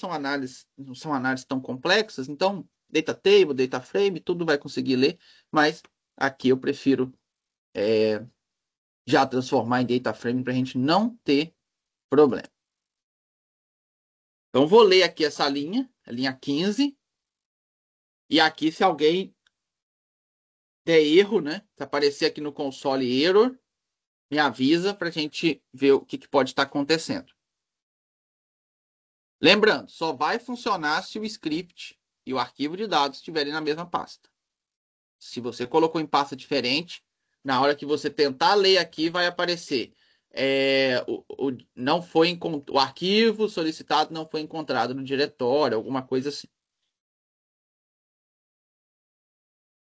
não são análises tão complexas, então data table, data frame, tudo vai conseguir ler, mas aqui eu prefiro já transformar em data frame para a gente não ter problema. Então vou ler aqui essa linha, a linha 15, e aqui se alguém der erro, né? Se aparecer aqui no console error, me avisa para a gente ver o que pode estar acontecendo. Lembrando, só vai funcionar se o script e o arquivo de dados estiverem na mesma pasta. Se você colocou em pasta diferente, na hora que você tentar ler aqui, vai aparecer. Não foi o arquivo solicitado não foi encontrado no diretório, alguma coisa assim.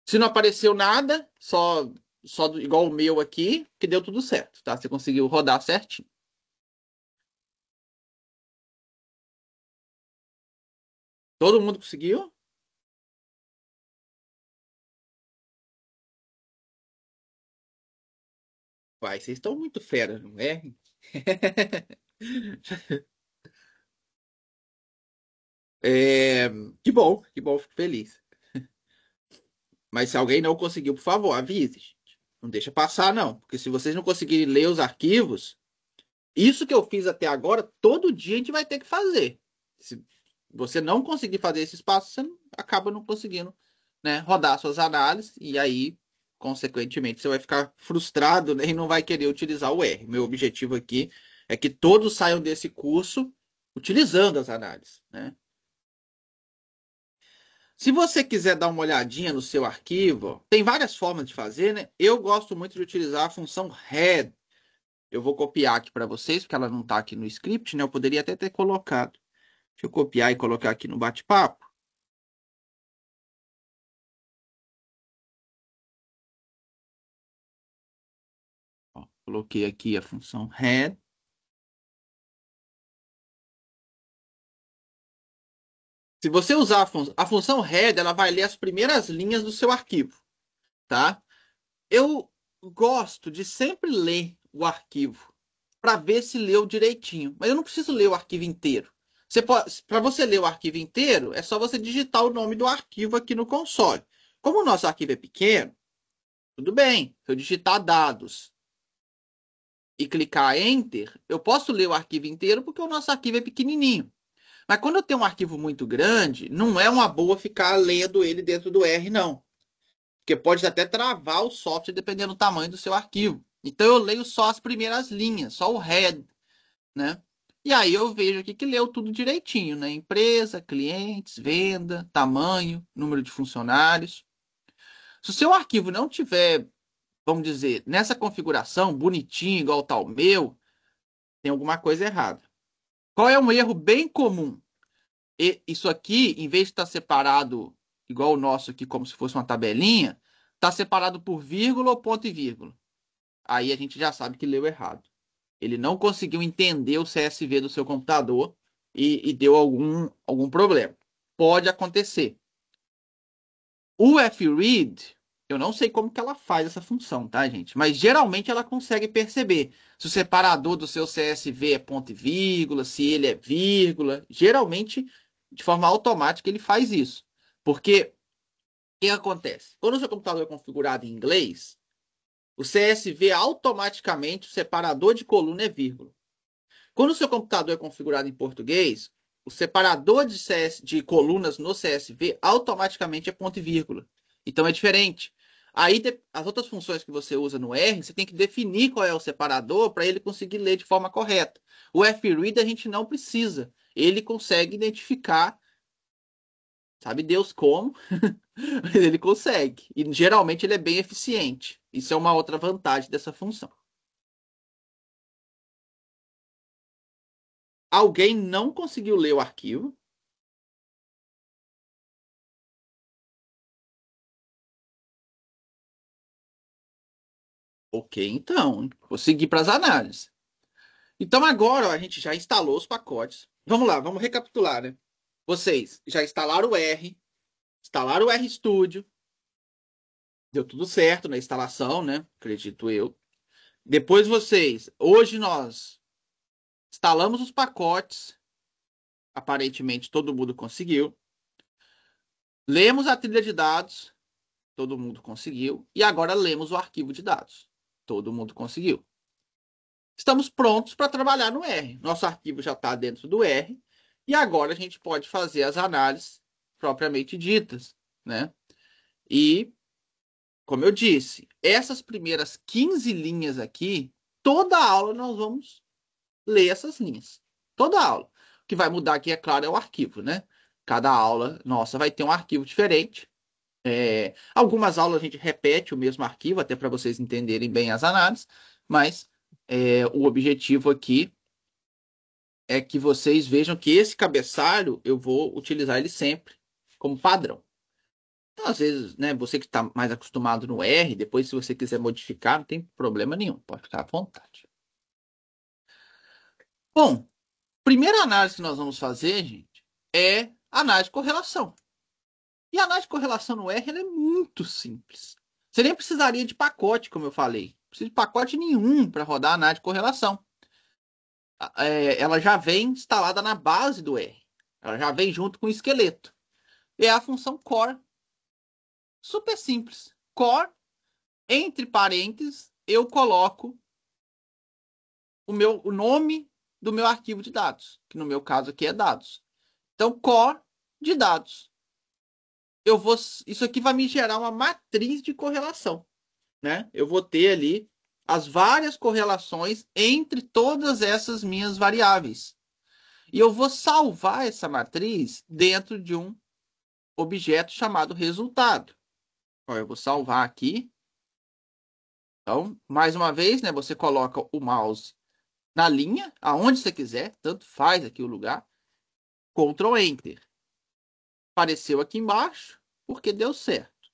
Se não apareceu nada, igual o meu aqui, que deu tudo certo, tá? Você conseguiu rodar certinho. Todo mundo conseguiu? Vai, vocês estão muito fera, não é? É, que bom, fico feliz. Mas se alguém não conseguiu, por favor, avise, gente. Não deixa passar, não. Porque se vocês não conseguirem ler os arquivos, isso que eu fiz até agora, todo dia a gente vai ter que fazer. Se você não conseguir fazer esse espaço, você acaba não conseguindo, né, rodar suas análises e aí, consequentemente, você vai ficar frustrado, né, e não vai querer utilizar o R. Meu objetivo aqui é que todos saiam desse curso utilizando as análises, né? Se você quiser dar uma olhadinha no seu arquivo, tem várias formas de fazer, né? Eu gosto muito de utilizar a função head. Eu vou copiar aqui para vocês, porque ela não está aqui no script, né? Eu poderia até ter colocado. Deixa eu copiar e colocar aqui no bate-papo. Coloquei aqui a função head. Se você usar a função head, ela vai ler as primeiras linhas do seu arquivo, tá? Eu gosto de sempre ler o arquivo para ver se leu direitinho, mas eu não preciso ler o arquivo inteiro. Para você ler o arquivo inteiro, é só você digitar o nome do arquivo aqui no console. Como o nosso arquivo é pequeno, tudo bem. Se eu digitar dados e clicar Enter, eu posso ler o arquivo inteiro porque o nosso arquivo é pequenininho. Mas quando eu tenho um arquivo muito grande, não é uma boa ficar lendo ele dentro do R, não. Porque pode até travar o software dependendo do tamanho do seu arquivo. Então eu leio só as primeiras linhas, só o head, né? E aí eu vejo aqui que leu tudo direitinho, né? Empresa, clientes, venda, tamanho, número de funcionários. Se o seu arquivo não tiver, vamos dizer, nessa configuração, bonitinho, igual tá o meu, tem alguma coisa errada. Qual é um erro bem comum? Isso aqui, em vez de estar separado, igual o nosso aqui, como se fosse uma tabelinha, está separado por vírgula ou ponto e vírgula. Aí a gente já sabe que leu errado. Ele não conseguiu entender o CSV do seu computador e deu algum problema. Pode acontecer. O FRead, eu não sei como que ela faz essa função, tá, gente? Mas geralmente ela consegue perceber se o separador do seu CSV é ponto e vírgula, se ele é vírgula. Geralmente, de forma automática, ele faz isso. Porque o que acontece? Quando o seu computador é configurado em inglês, o CSV automaticamente, o separador de coluna é vírgula. Quando o seu computador é configurado em português, o separador de colunas no CSV automaticamente é ponto e vírgula. Então é diferente. Aí as outras funções que você usa no R, você tem que definir qual é o separador para ele conseguir ler de forma correta. O FRead a gente não precisa. Ele consegue identificar, sabe Deus como, mas ele consegue. E geralmente ele é bem eficiente. Isso é uma outra vantagem dessa função. Alguém não conseguiu ler o arquivo. Ok, então, vou seguir para as análises. Então agora ó, a gente já instalou os pacotes. Vamos lá, vamos recapitular, né? Vocês já instalaram o R, instalaram o RStudio, deu tudo certo na instalação, né? Acredito eu. Depois hoje nós instalamos os pacotes, aparentemente todo mundo conseguiu. Lemos a trilha de dados, todo mundo conseguiu. E agora lemos o arquivo de dados, todo mundo conseguiu. Estamos prontos para trabalhar no R. Nosso arquivo já está dentro do R. E agora a gente pode fazer as análises propriamente ditas, né? E, como eu disse, essas primeiras 15 linhas aqui, toda aula nós vamos ler essas linhas. Toda aula. O que vai mudar aqui, é claro, é o arquivo, né? Cada aula nossa vai ter um arquivo diferente. Algumas aulas a gente repete o mesmo arquivo, até para vocês entenderem bem as análises, mas o objetivo aqui é que vocês vejam que esse cabeçalho eu vou utilizar ele sempre como padrão. Então, às vezes, né, você que está mais acostumado no R, depois, se você quiser modificar, não tem problema nenhum, pode ficar à vontade. Bom, primeira análise que nós vamos fazer, gente, é análise de correlação. E a análise de correlação no R ela é muito simples. Você nem precisaria de pacote, como eu falei. Não precisa de pacote nenhum para rodar a análise de correlação. Ela já vem instalada na base do R. Ela já vem junto com o esqueleto. E é a função core. Super simples. Core, entre parênteses, eu coloco o nome do meu arquivo de dados, que no meu caso aqui é dados. Então, core de dados. Isso aqui vai me gerar uma matriz de correlação, né? Eu vou ter ali as várias correlações entre todas essas minhas variáveis. E eu vou salvar essa matriz dentro de um objeto chamado resultado. Ó, eu vou salvar aqui. Então, mais uma vez, né, você coloca o mouse na linha, aonde você quiser, tanto faz aqui o lugar. Ctrl Enter. Apareceu aqui embaixo, porque deu certo.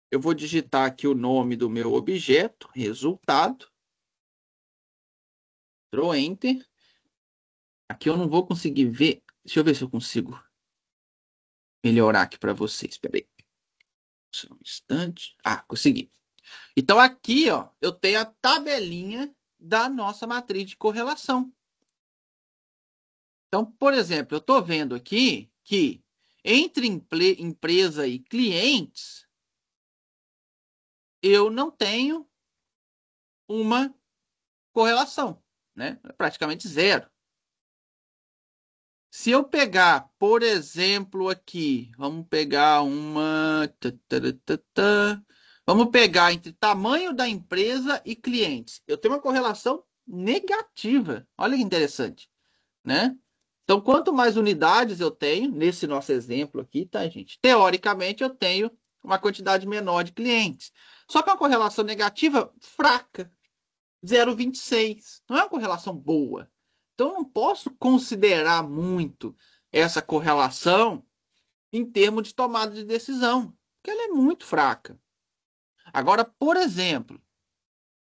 Eu vou digitar aqui o nome do meu objeto, resultado. Ctrl Enter. Aqui eu não vou conseguir ver. Deixa eu ver se eu consigo melhorar aqui para vocês. Espera aí. Só um instante. Ah, consegui. Então aqui, ó, eu tenho a tabelinha da nossa matriz de correlação. Então, por exemplo, eu estou vendo aqui que entre empresa e clientes, eu não tenho uma correlação, né? É praticamente zero. Se eu pegar, por exemplo, aqui, vamos pegar uma. Vamos pegar entre tamanho da empresa e clientes. Eu tenho uma correlação negativa. Olha que interessante, né? Então, quanto mais unidades eu tenho, nesse nosso exemplo aqui, tá, gente? Teoricamente, eu tenho uma quantidade menor de clientes. Só que é uma correlação negativa fraca, 0,26. Não é uma correlação boa. Então, eu não posso considerar muito essa correlação em termos de tomada de decisão, porque ela é muito fraca. Agora, por exemplo,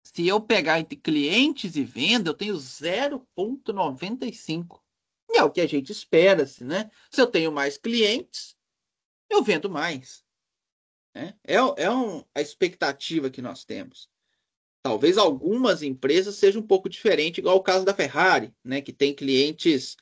se eu pegar entre clientes e venda, eu tenho 0,95. E é o que a gente espera, né? Se eu tenho mais clientes, eu vendo mais. Né? A expectativa que nós temos. Talvez algumas empresas sejam um pouco diferente, igual o caso da Ferrari, né? Que tem clientes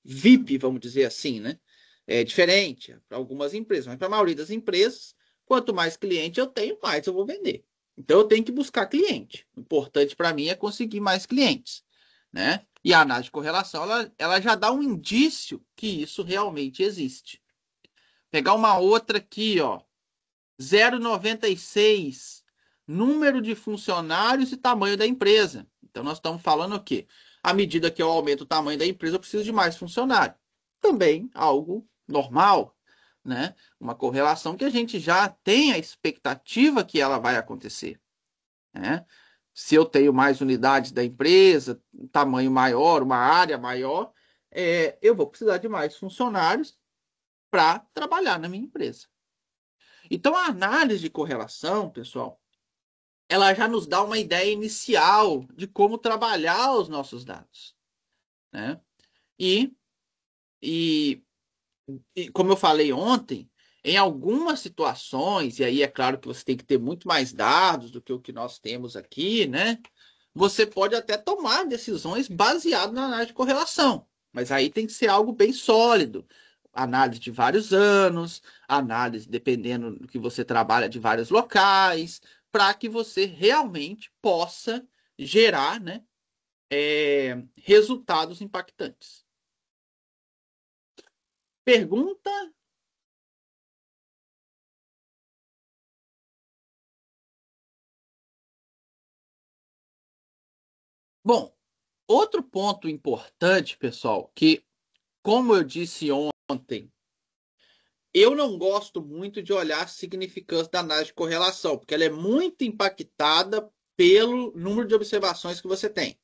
VIP, vamos dizer assim, né? É diferente para algumas empresas, mas para a maioria das empresas, quanto mais cliente eu tenho, mais eu vou vender. Então eu tenho que buscar cliente. O importante para mim é conseguir mais clientes, né? E a análise de correlação, ela já dá um indício que isso realmente existe. Pegar uma outra aqui, ó, 0,96, número de funcionários e tamanho da empresa. Então nós estamos falando o quê? À medida que eu aumento o tamanho da empresa, eu preciso de mais funcionários. Também algo normal, né? Uma correlação que a gente já tem a expectativa que ela vai acontecer, né? Se eu tenho mais unidades da empresa, um tamanho maior, uma área maior, eu vou precisar de mais funcionários para trabalhar na minha empresa. Então, a análise de correlação, pessoal, ela já nos dá uma ideia inicial de como trabalhar os nossos dados, né? E, e, e como eu falei ontem, em algumas situações, e aí é claro que você tem que ter muito mais dados do que o que nós temos aqui, né? Você pode até tomar decisões baseadas na análise de correlação, mas aí tem que ser algo bem sólido. Análise de vários anos, análise dependendo do que você trabalha de vários locais, para que você realmente possa gerar, né, resultados impactantes. Pergunta? Bom, outro ponto importante, pessoal, que, como eu disse ontem, eu não gosto muito de olhar a significância da análise de correlação, porque ela é muito impactada pelo número de observações que você tem.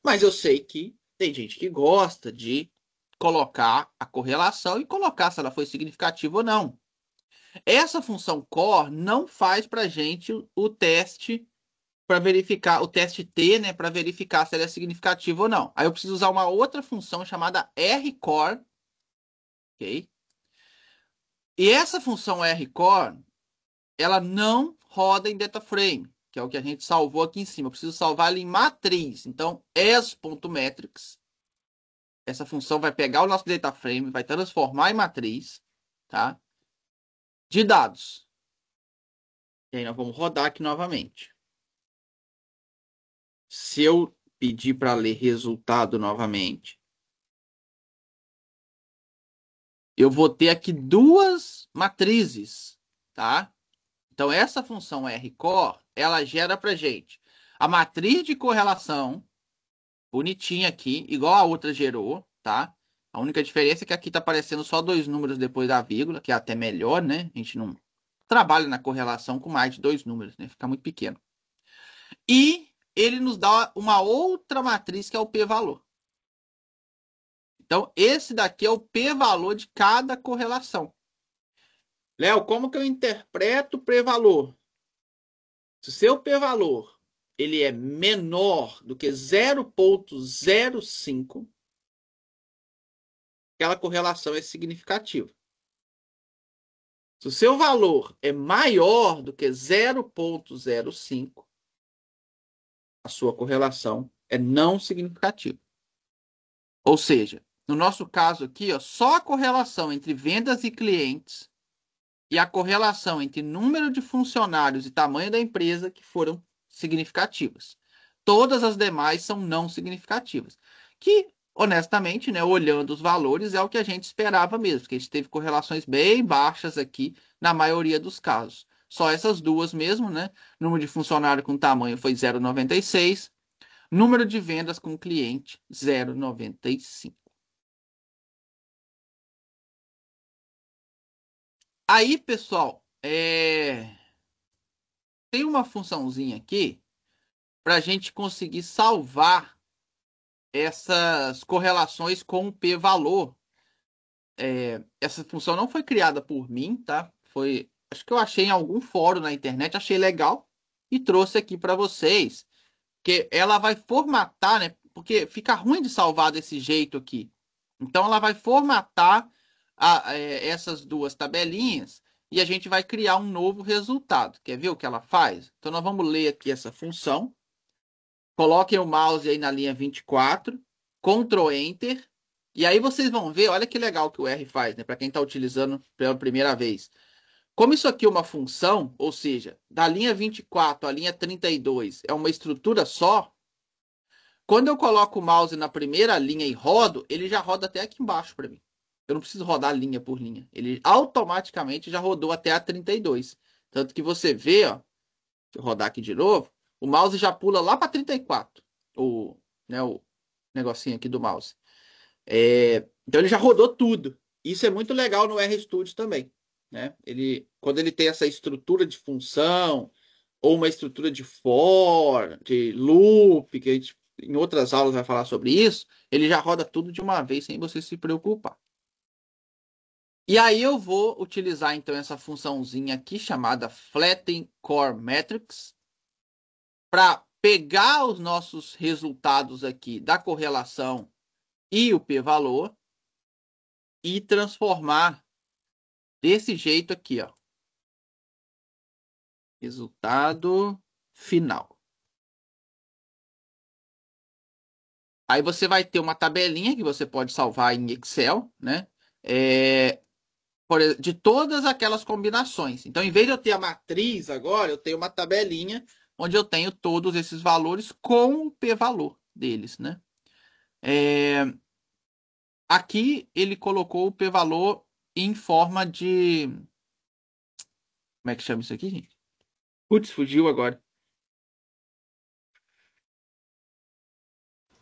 Mas eu sei que tem gente que gosta de colocar a correlação e colocar se ela foi significativa ou não. Essa função core não faz para a gente o teste para verificar, o teste T, né, para verificar se ela é significativa ou não. Aí eu preciso usar uma outra função chamada rcore, ok? E essa função rcore, ela não roda em DataFrame, que é o que a gente salvou aqui em cima. Eu preciso salvar ela em matriz. Então, as.metrics, essa função vai pegar o nosso DataFrame, vai transformar em matriz, tá? De dados. E aí nós vamos rodar aqui novamente. Se eu pedir para ler resultado novamente, eu vou ter aqui duas matrizes, tá? Então, essa função rcore, ela gera para gente a matriz de correlação, bonitinha aqui, igual a outra gerou, tá? A única diferença é que aqui está aparecendo só dois números depois da vírgula, que é até melhor, né? A gente não trabalha na correlação com mais de dois números, né? Fica muito pequeno. E ele nos dá uma outra matriz, que é o p-valor. Então, esse daqui é o p-valor de cada correlação. Léo, como que eu interpreto o p-valor? Se o seu p-valor ele é menor do que 0,05, aquela correlação é significativa. Se o seu valor é maior do que 0,05, a sua correlação é não significativa. Ou seja, no nosso caso aqui, ó, só a correlação entre vendas e clientes e a correlação entre número de funcionários e tamanho da empresa que foram significativas. Todas as demais são não significativas. Que, honestamente, né, olhando os valores, é o que a gente esperava mesmo, porque a gente teve correlações bem baixas aqui na maioria dos casos. Só essas duas mesmo, né? Número de funcionário com tamanho foi 0,96. Número de vendas com cliente, 0,95. Aí, pessoal, tem uma funçãozinha aqui para a gente conseguir salvar essas correlações com o p-valor. Essa função não foi criada por mim, tá? Acho que eu achei em algum fórum na internet, achei legal e trouxe aqui para vocês, que ela vai formatar, né? Porque fica ruim de salvar desse jeito aqui. Então ela vai formatar essas duas tabelinhas e a gente vai criar um novo resultado. Quer ver o que ela faz? Então nós vamos ler aqui essa função. Coloquem o mouse aí na linha 24, Ctrl Enter, e aí vocês vão ver, olha que legal que o R faz, né? Para quem está utilizando pela primeira vez. Como isso aqui é uma função, ou seja, da linha 24 à linha 32 é uma estrutura só, quando eu coloco o mouse na primeira linha e rodo, ele já roda até aqui embaixo para mim. Eu não preciso rodar linha por linha. Ele automaticamente já rodou até a 32. Tanto que você vê, ó, deixa eu rodar aqui de novo, o mouse já pula lá para 34. O negocinho aqui do mouse. Então ele já rodou tudo. Isso é muito legal no RStudio também, né? Quando ele tem essa estrutura de função ou uma estrutura de for, de loop, que a gente em outras aulas vai falar sobre isso, ele já roda tudo de uma vez sem você se preocupar. E aí eu vou utilizar então essa funçãozinha aqui chamada Flatten Core Metrics para pegar os nossos resultados aqui da correlação e o p-valor e transformar desse jeito aqui, ó. Resultado final. Aí você vai ter uma tabelinha que você pode salvar em Excel, né? De todas aquelas combinações. Então, em vez de eu ter a matriz agora, eu tenho uma tabelinha onde eu tenho todos esses valores com o p-valor deles, né? Aqui ele colocou o p-valor em forma de... Como é que chama isso aqui, gente? Putz, fugiu agora.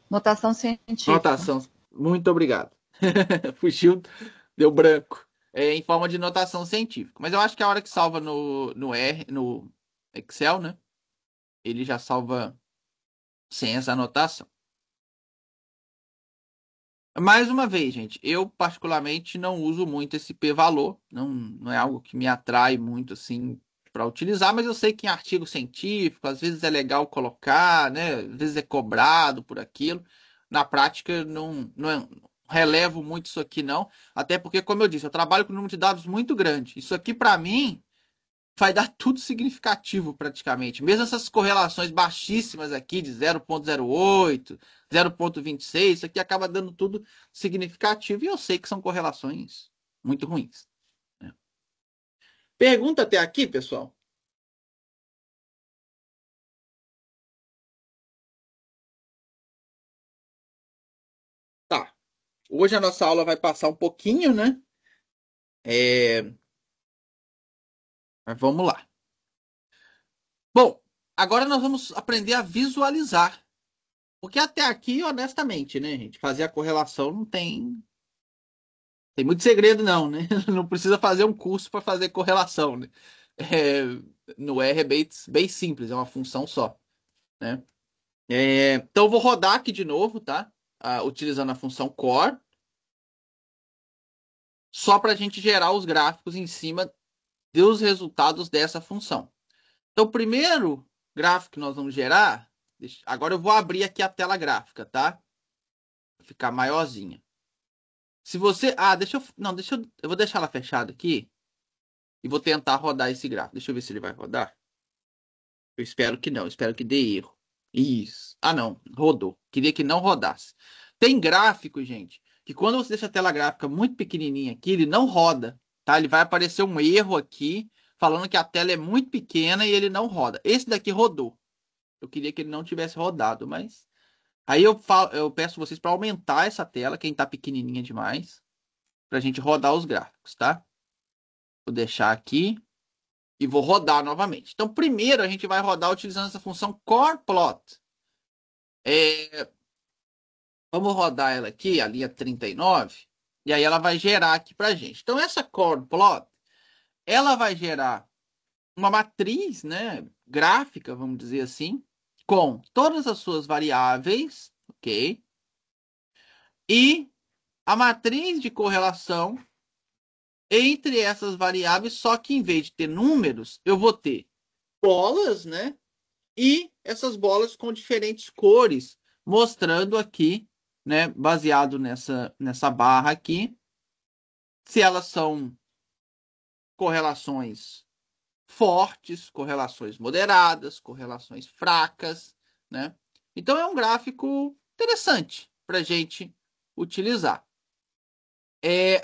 Notação científica. Notação. Muito obrigado. Fugiu, deu branco. em forma de notação científica. Mas eu acho que a hora que salva no Excel, né? Ele já salva sem essa anotação. Mais uma vez, gente, eu particularmente não uso muito esse p-valor, não é algo que me atrai muito assim para utilizar, mas eu sei que em artigo científico, às vezes é legal colocar, né? Às vezes é cobrado por aquilo. Na prática, não relevo muito isso aqui, não. Até porque, como eu disse, eu trabalho com um número de dados muito grande. Isso aqui, para mim, vai dar tudo significativo praticamente. Mesmo essas correlações baixíssimas aqui de 0,08, 0,26, isso aqui acaba dando tudo significativo. E eu sei que são correlações muito ruins, né? Pergunta até aqui, pessoal. Tá. Hoje a nossa aula vai passar um pouquinho, né? Mas vamos lá. Bom, agora nós vamos aprender a visualizar. Porque até aqui, honestamente, né, gente, fazer a correlação não tem muito segredo, não, né? Não precisa fazer um curso para fazer correlação, né? É, no R é bem simples, é uma função só, né? Então eu vou rodar aqui de novo, tá? Utilizando a função core, só para a gente gerar os gráficos em cima dos resultados dessa função. Então, o primeiro gráfico que nós vamos gerar, agora eu vou abrir aqui a tela gráfica, tá? Vai ficar maiorzinha. Se você, eu vou deixar ela fechada aqui e vou tentar rodar esse gráfico. Deixa eu ver se ele vai rodar. Eu espero que não, espero que dê erro. Isso. Ah, não, rodou. Queria que não rodasse. Tem gráfico, gente, que quando você deixa a tela gráfica muito pequenininha aqui, ele não roda, tá? Ele vai aparecer um erro aqui, falando que a tela é muito pequena e ele não roda. Esse daqui rodou. Eu queria que ele não tivesse rodado, mas aí eu peço vocês para aumentar essa tela, quem tá pequenininha demais, para a gente rodar os gráficos, tá? Vou deixar aqui e vou rodar novamente. Então, primeiro a gente vai rodar utilizando essa função coreplot. Vamos rodar ela aqui, a linha 39, e aí ela vai gerar aqui para a gente. Então, essa coreplot, ela vai gerar uma matriz, né, gráfica, vamos dizer assim, com todas as suas variáveis, ok? E a matriz de correlação entre essas variáveis, só que em vez de ter números, eu vou ter bolas, né? E essas bolas com diferentes cores, mostrando aqui, né, baseado nessa barra aqui, se elas são correlações fortes, correlações moderadas, correlações fracas, né? Então é um gráfico interessante para a gente utilizar.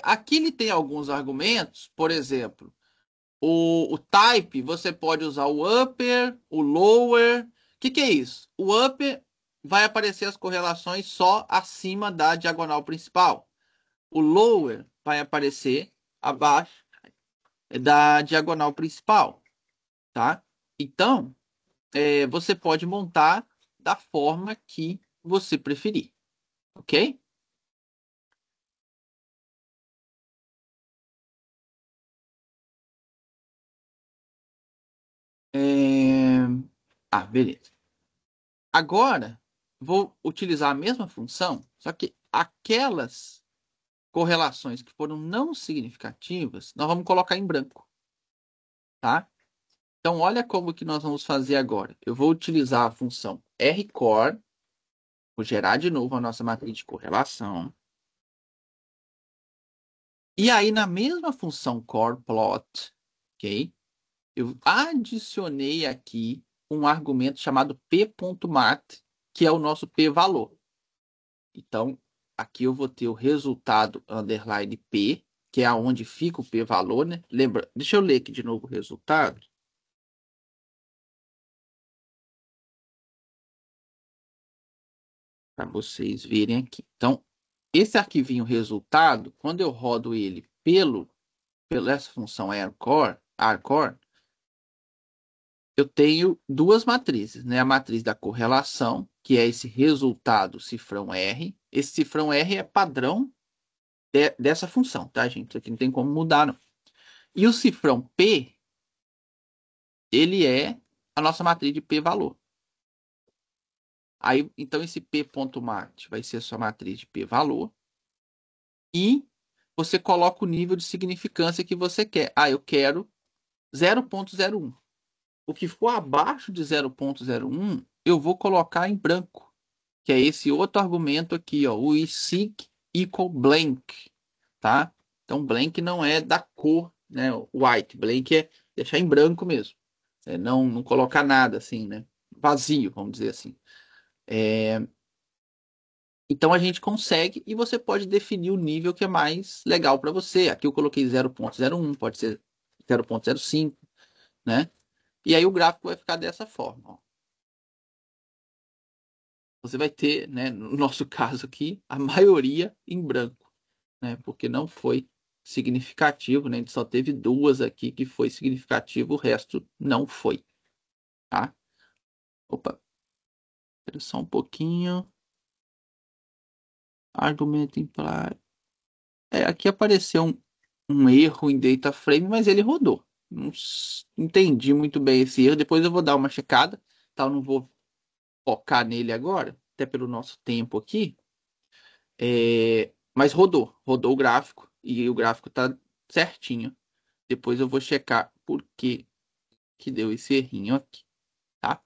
Aqui ele tem alguns argumentos, por exemplo, o type, você pode usar o upper, o lower. O que é isso? O upper vai aparecer as correlações só acima da diagonal principal. O lower vai aparecer abaixo da diagonal principal, tá? Então, você pode montar da forma que você preferir, ok? Beleza. Agora, vou utilizar a mesma função, só que aquelas correlações que foram não significativas, nós vamos colocar em branco, tá? Então, olha como que nós vamos fazer agora. Eu vou utilizar a função rcore, vou gerar de novo a nossa matriz de correlação. E aí, na mesma função coreplot, ok? Eu adicionei aqui um argumento chamado p.mat, que é o nosso p-valor. Então, aqui eu vou ter o resultado underline P, que é aonde fica o P-valor, né? Lembra? Deixa eu ler aqui de novo o resultado. Para vocês verem aqui. Então, esse arquivinho resultado, quando eu rodo ele pela essa função arcore, eu tenho duas matrizes, né? A matriz da correlação, que é esse resultado cifrão R. Esse cifrão R é padrão dessa função, tá, gente? Isso aqui não tem como mudar, não. E o cifrão P, ele é a nossa matriz de P-valor. Aí, então, esse P.mat vai ser a sua matriz de P-valor. E você coloca o nível de significância que você quer. Ah, eu quero 0.01. O que for abaixo de 0.01, eu vou colocar em branco, que é esse outro argumento aqui, ó, o isig equal blank, tá? Então, blank não é da cor, né? White, blank é deixar em branco mesmo. É não colocar nada assim, né? Vazio, vamos dizer assim. Então a gente consegue e você pode definir o nível que é mais legal para você. Aqui eu coloquei 0.01, pode ser 0.05, né? E aí o gráfico vai ficar dessa forma, ó. Você vai ter, né, no nosso caso aqui, a maioria em branco, né? Porque não foi significativo, né? A gente só teve duas aqui que foi significativo, o resto não foi, tá? Opa, espera só um pouquinho. Argumento imply. Aqui apareceu um erro em data frame, mas ele rodou. Não entendi muito bem esse erro. Depois eu vou dar uma checada, tá? Eu não vou focar nele agora, até pelo nosso tempo aqui. Mas rodou o gráfico e o gráfico tá certinho. Depois eu vou checar por que deu esse errinho aqui, tá?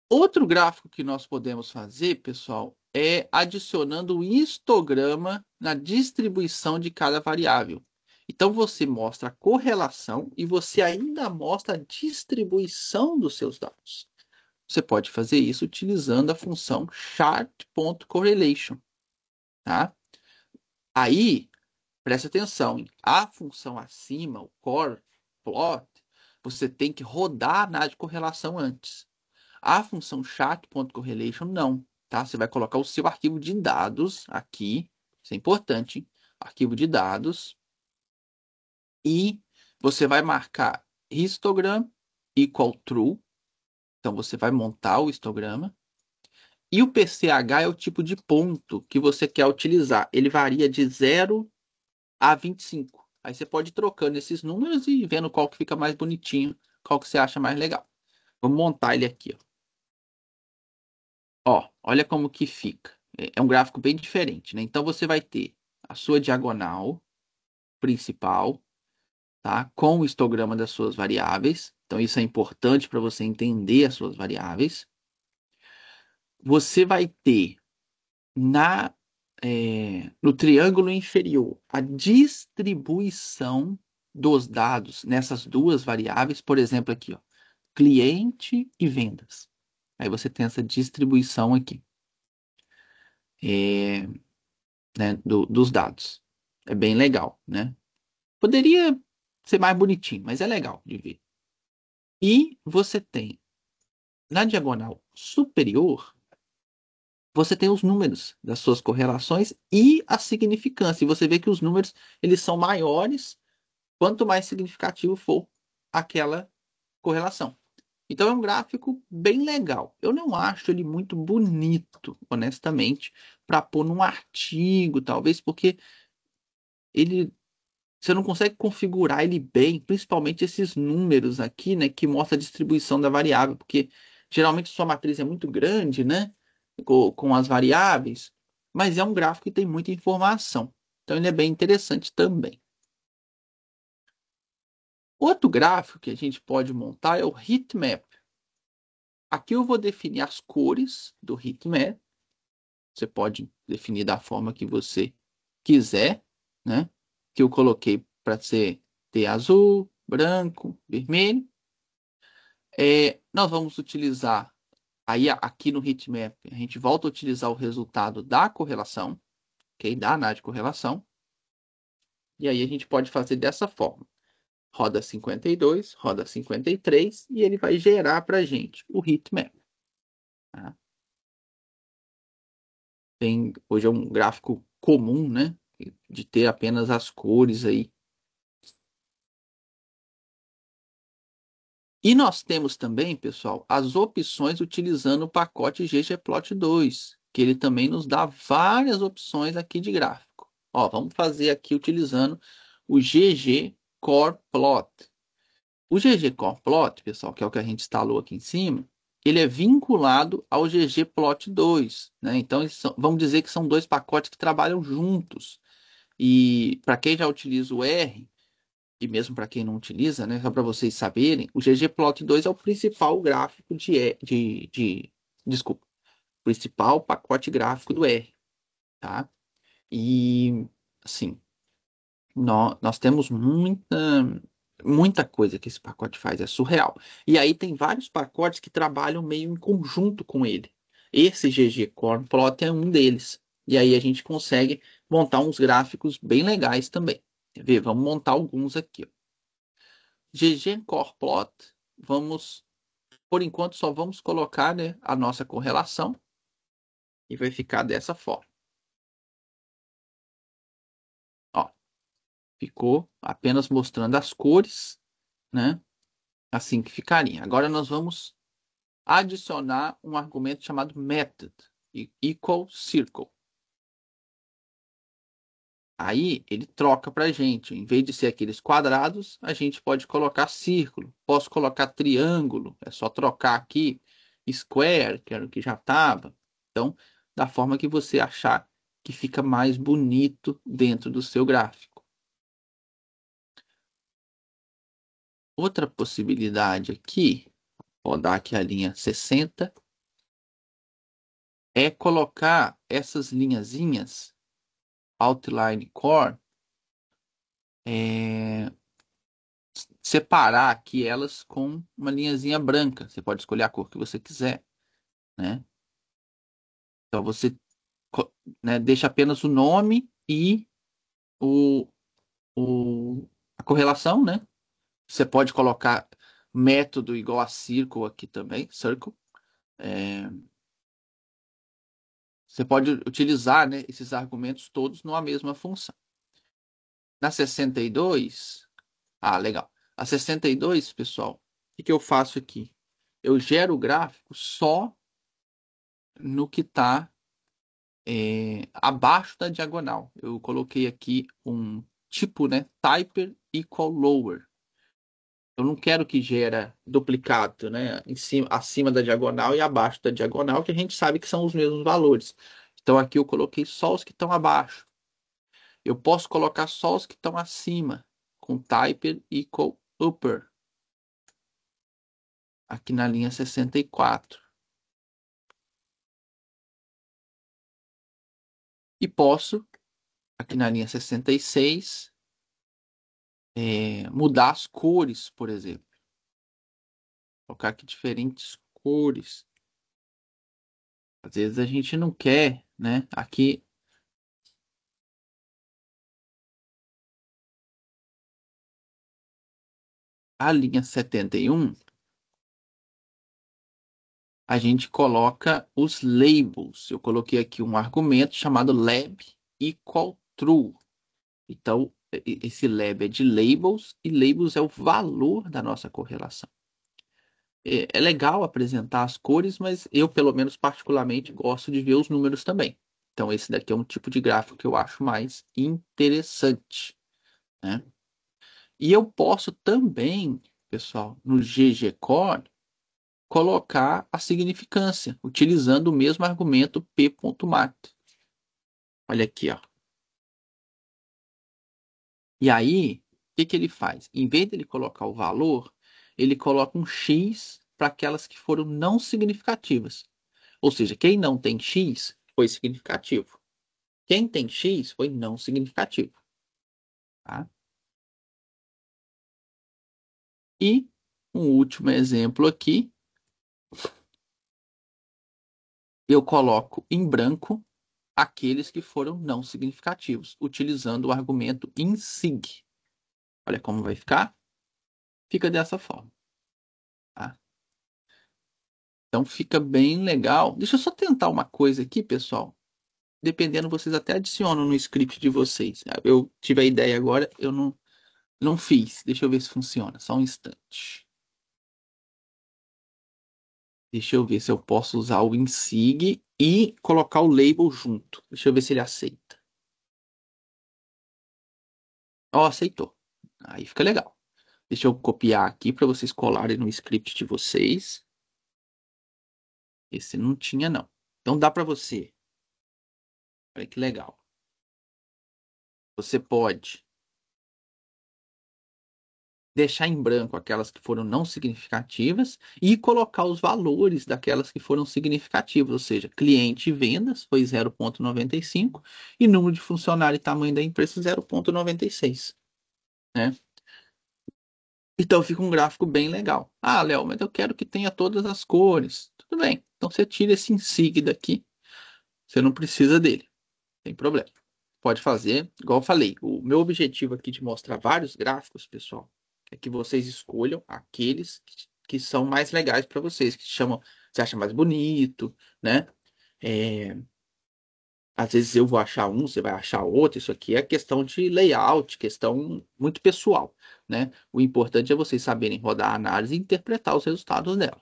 Outro gráfico que nós podemos fazer, pessoal, é adicionando o histograma na distribuição de cada variável. Então, você mostra a correlação e você ainda mostra a distribuição dos seus dados. Você pode fazer isso utilizando a função chart.correlation, tá? Aí, preste atenção, hein? A função acima, o core plot, você tem que rodar a análise de correlação antes. A função chart.correlation não, tá? Você vai colocar o seu arquivo de dados aqui, isso é importante, hein? Arquivo de dados, e você vai marcar histogram equal true, então você vai montar o histograma, e o PCH é o tipo de ponto que você quer utilizar, ele varia de 0 a 25. Aí você pode ir trocando esses números e vendo qual que fica mais bonitinho, qual que você acha mais legal. Vamos montar ele aqui, ó. Ó, olha como que fica. É um gráfico bem diferente, né? Então você vai ter a sua diagonal principal, tá? Com o histograma das suas variáveis. Então isso é importante para você entender as suas variáveis. Você vai ter no triângulo inferior a distribuição dos dados nessas duas variáveis. Por exemplo, aqui, ó, cliente e vendas. Aí você tem essa distribuição aqui. Né, dos dados. É bem legal, né? Poderia ser mais bonitinho, mas é legal de ver. E você tem na diagonal superior, você tem os números das suas correlações e a significância. E você vê que os números eles são maiores quanto mais significativo for aquela correlação. Então é um gráfico bem legal. Eu não acho ele muito bonito, honestamente, para pôr num artigo, talvez porque ele você não consegue configurar ele bem, principalmente esses números aqui, né, que mostra a distribuição da variável, porque geralmente sua matriz é muito grande, né, com as variáveis, mas é um gráfico que tem muita informação. Então ele é bem interessante também. Outro gráfico que a gente pode montar é o heatmap. Aqui eu vou definir as cores do heatmap. Você pode definir da forma que você quiser, né? Que eu coloquei para ter azul, branco, vermelho. Nós vamos utilizar, aí aqui no heatmap, a gente volta a utilizar o resultado da correlação, ok? Da análise de correlação. E aí a gente pode fazer dessa forma. Roda 52, roda 53 e ele vai gerar para a gente o heatmap. Tá? Hoje é um gráfico comum, né? De ter apenas as cores aí. E nós temos também, pessoal, as opções utilizando o pacote ggplot2, que ele também nos dá várias opções aqui de gráfico. Ó, vamos fazer aqui utilizando o ggCorePlot. O ggCorePlot, pessoal, que é o que a gente instalou aqui em cima, ele é vinculado ao ggplot2, né? Então, vamos dizer que são dois pacotes que trabalham juntos. E para quem já utiliza o R, e mesmo para quem não utiliza, né, só para vocês saberem, o ggplot2 é o principal gráfico desculpa, principal pacote gráfico do R, tá? E, assim, nós temos muita coisa que esse pacote faz, é surreal. E aí tem vários pacotes que trabalham meio em conjunto com ele. Esse ggCorePlot é um deles. E aí a gente consegue montar uns gráficos bem legais também. Quer ver? Vamos montar alguns aqui, ó. ggCorePlot, por enquanto, só vamos colocar, né, a nossa correlação e vai ficar dessa forma. Ó, ficou apenas mostrando as cores, né? Assim que ficaria. Agora nós vamos adicionar um argumento chamado method, equal circle. Aí ele troca para a gente. Em vez de ser aqueles quadrados, a gente pode colocar círculo. Posso colocar triângulo. É só trocar aqui. Square, que era o que já estava. Então, da forma que você achar que fica mais bonito dentro do seu gráfico. Outra possibilidade aqui, vou dar aqui a linha 60, é colocar essas linhazinhas outline core, separar aqui elas com uma linhazinha branca. Você pode escolher a cor que você quiser, né? Então você, né, deixa apenas o nome e o, a correlação, né? Você pode colocar método igual a circle aqui também, circle. Você pode utilizar, né, esses argumentos todos numa mesma função. Na 62, legal. A 62, pessoal, o que eu faço aqui? Eu gero o gráfico só no que está abaixo da diagonal. Eu coloquei aqui um tipo, né, typer equal lower. Eu não quero que gera duplicado, né, acima da diagonal e abaixo da diagonal, que a gente sabe que são os mesmos valores. Então aqui eu coloquei só os que estão abaixo. Eu posso colocar só os que estão acima, com typer equal upper, aqui na linha 64. E posso, aqui na linha 66, mudar as cores, por exemplo. Colocar aqui diferentes cores. Às vezes a gente não quer, né? Aqui a linha 71, a gente coloca os labels. Eu coloquei aqui um argumento chamado lab equal true. Então, esse lab é de labels e labels é o valor da nossa correlação. É legal apresentar as cores, mas eu, pelo menos particularmente, gosto de ver os números também. Então, esse daqui é um tipo de gráfico que eu acho mais interessante, né? E eu posso também, pessoal, no ggcore, colocar a significância, utilizando o mesmo argumento p.mat. Olha aqui, ó. E aí, o que ele faz? Em vez de ele colocar o valor, ele coloca um X para aquelas que foram não significativas. Ou seja, quem não tem X foi significativo. Quem tem X foi não significativo. Tá? E um último exemplo aqui, eu coloco em branco aqueles que foram não significativos, utilizando o argumento INSIG. Olha como vai ficar. Fica dessa forma. Tá? Então fica bem legal. Deixa eu só tentar uma coisa aqui, pessoal. Dependendo, vocês até adicionam no script de vocês. Eu tive a ideia agora, eu não fiz. Deixa eu ver se funciona. Só um instante. Deixa eu ver se eu posso usar o INSIG e colocar o label junto. Deixa eu ver se ele aceita. Ó, aceitou. Aí fica legal. Deixa eu copiar aqui para vocês colarem no script de vocês. Esse não tinha, não. Então dá para você. Olha que legal. Você pode deixar em branco aquelas que foram não significativas e colocar os valores daquelas que foram significativas, ou seja, cliente e vendas foi 0,95 e número de funcionário e tamanho da empresa 0,96, né? Então fica um gráfico bem legal. Ah, Léo, mas eu quero que tenha todas as cores. Tudo bem. Então você tira esse insigne daqui. Você não precisa dele. Sem problema. Pode fazer, igual eu falei. O meu objetivo aqui de mostrar vários gráficos, pessoal, é que vocês escolham aqueles que são mais legais para vocês, que chamam, você acha mais bonito, né? É, às vezes eu vou achar um, você vai achar outro. Isso aqui é questão de layout, questão muito pessoal, né? O importante é vocês saberem rodar a análise e interpretar os resultados dela,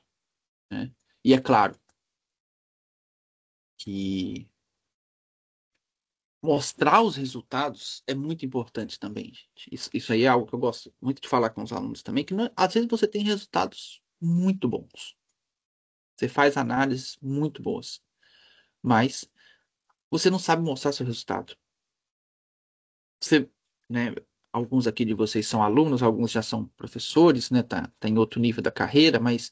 né? E é claro que mostrar os resultados é muito importante também, gente. Isso aí é algo que eu gosto muito de falar com os alunos também, que às vezes você tem resultados muito bons. Você faz análises muito boas, mas você não sabe mostrar seu resultado. Você, né, alguns aqui de vocês são alunos, alguns já são professores, né, tá em outro nível da carreira, mas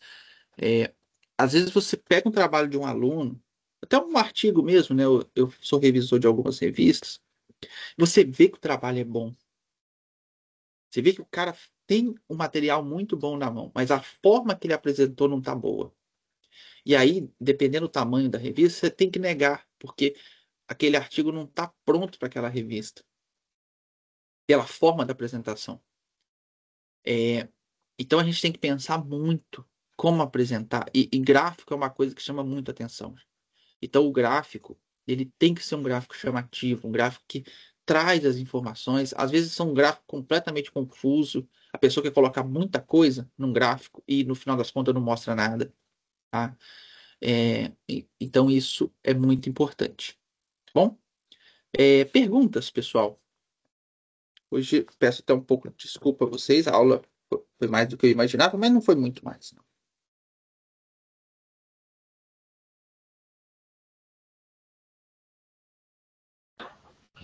é, às vezes você pega um trabalho de um aluno, até um artigo mesmo, né, eu sou revisor de algumas revistas, você vê que o trabalho é bom. Você vê que o cara tem um material muito bom na mão, mas a forma que ele apresentou não tá boa. E aí, dependendo do tamanho da revista, você tem que negar, porque aquele artigo não está pronto para aquela revista, pela forma da apresentação. Então a gente tem que pensar muito como apresentar. E gráfico é uma coisa que chama muito atenção. Então o gráfico, ele tem que ser um gráfico chamativo, um gráfico que traz as informações. Às vezes são um gráfico completamente confuso. A pessoa quer colocar muita coisa num gráfico e no final das contas não mostra nada, tá? Então isso é muito importante. Bom, perguntas, pessoal. Hoje peço até um pouco de desculpa a vocês. A aula foi mais do que eu imaginava, mas não foi muito mais, não.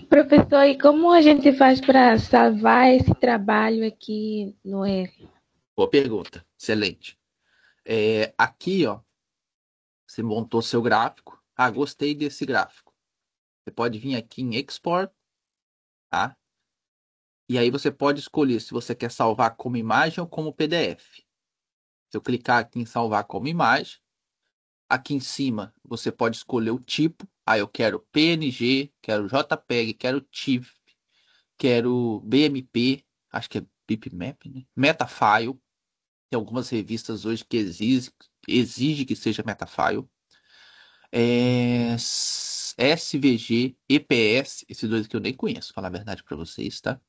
Professor, e como a gente faz para salvar esse trabalho aqui no R? Boa pergunta. Excelente. Aqui, ó, você montou seu gráfico. Ah, gostei desse gráfico. Você pode vir aqui em Export, tá? E aí você pode escolher se você quer salvar como imagem ou como PDF. Se eu clicar aqui em salvar como imagem, aqui em cima você pode escolher o tipo. Ah, eu quero PNG, quero JPEG, quero TIFF, quero BMP, acho que é bitmap, né? Metafile. Tem algumas revistas hoje que exige que seja metafile. SVG, EPS, esses dois que eu nem conheço, falar a verdade para vocês, tá?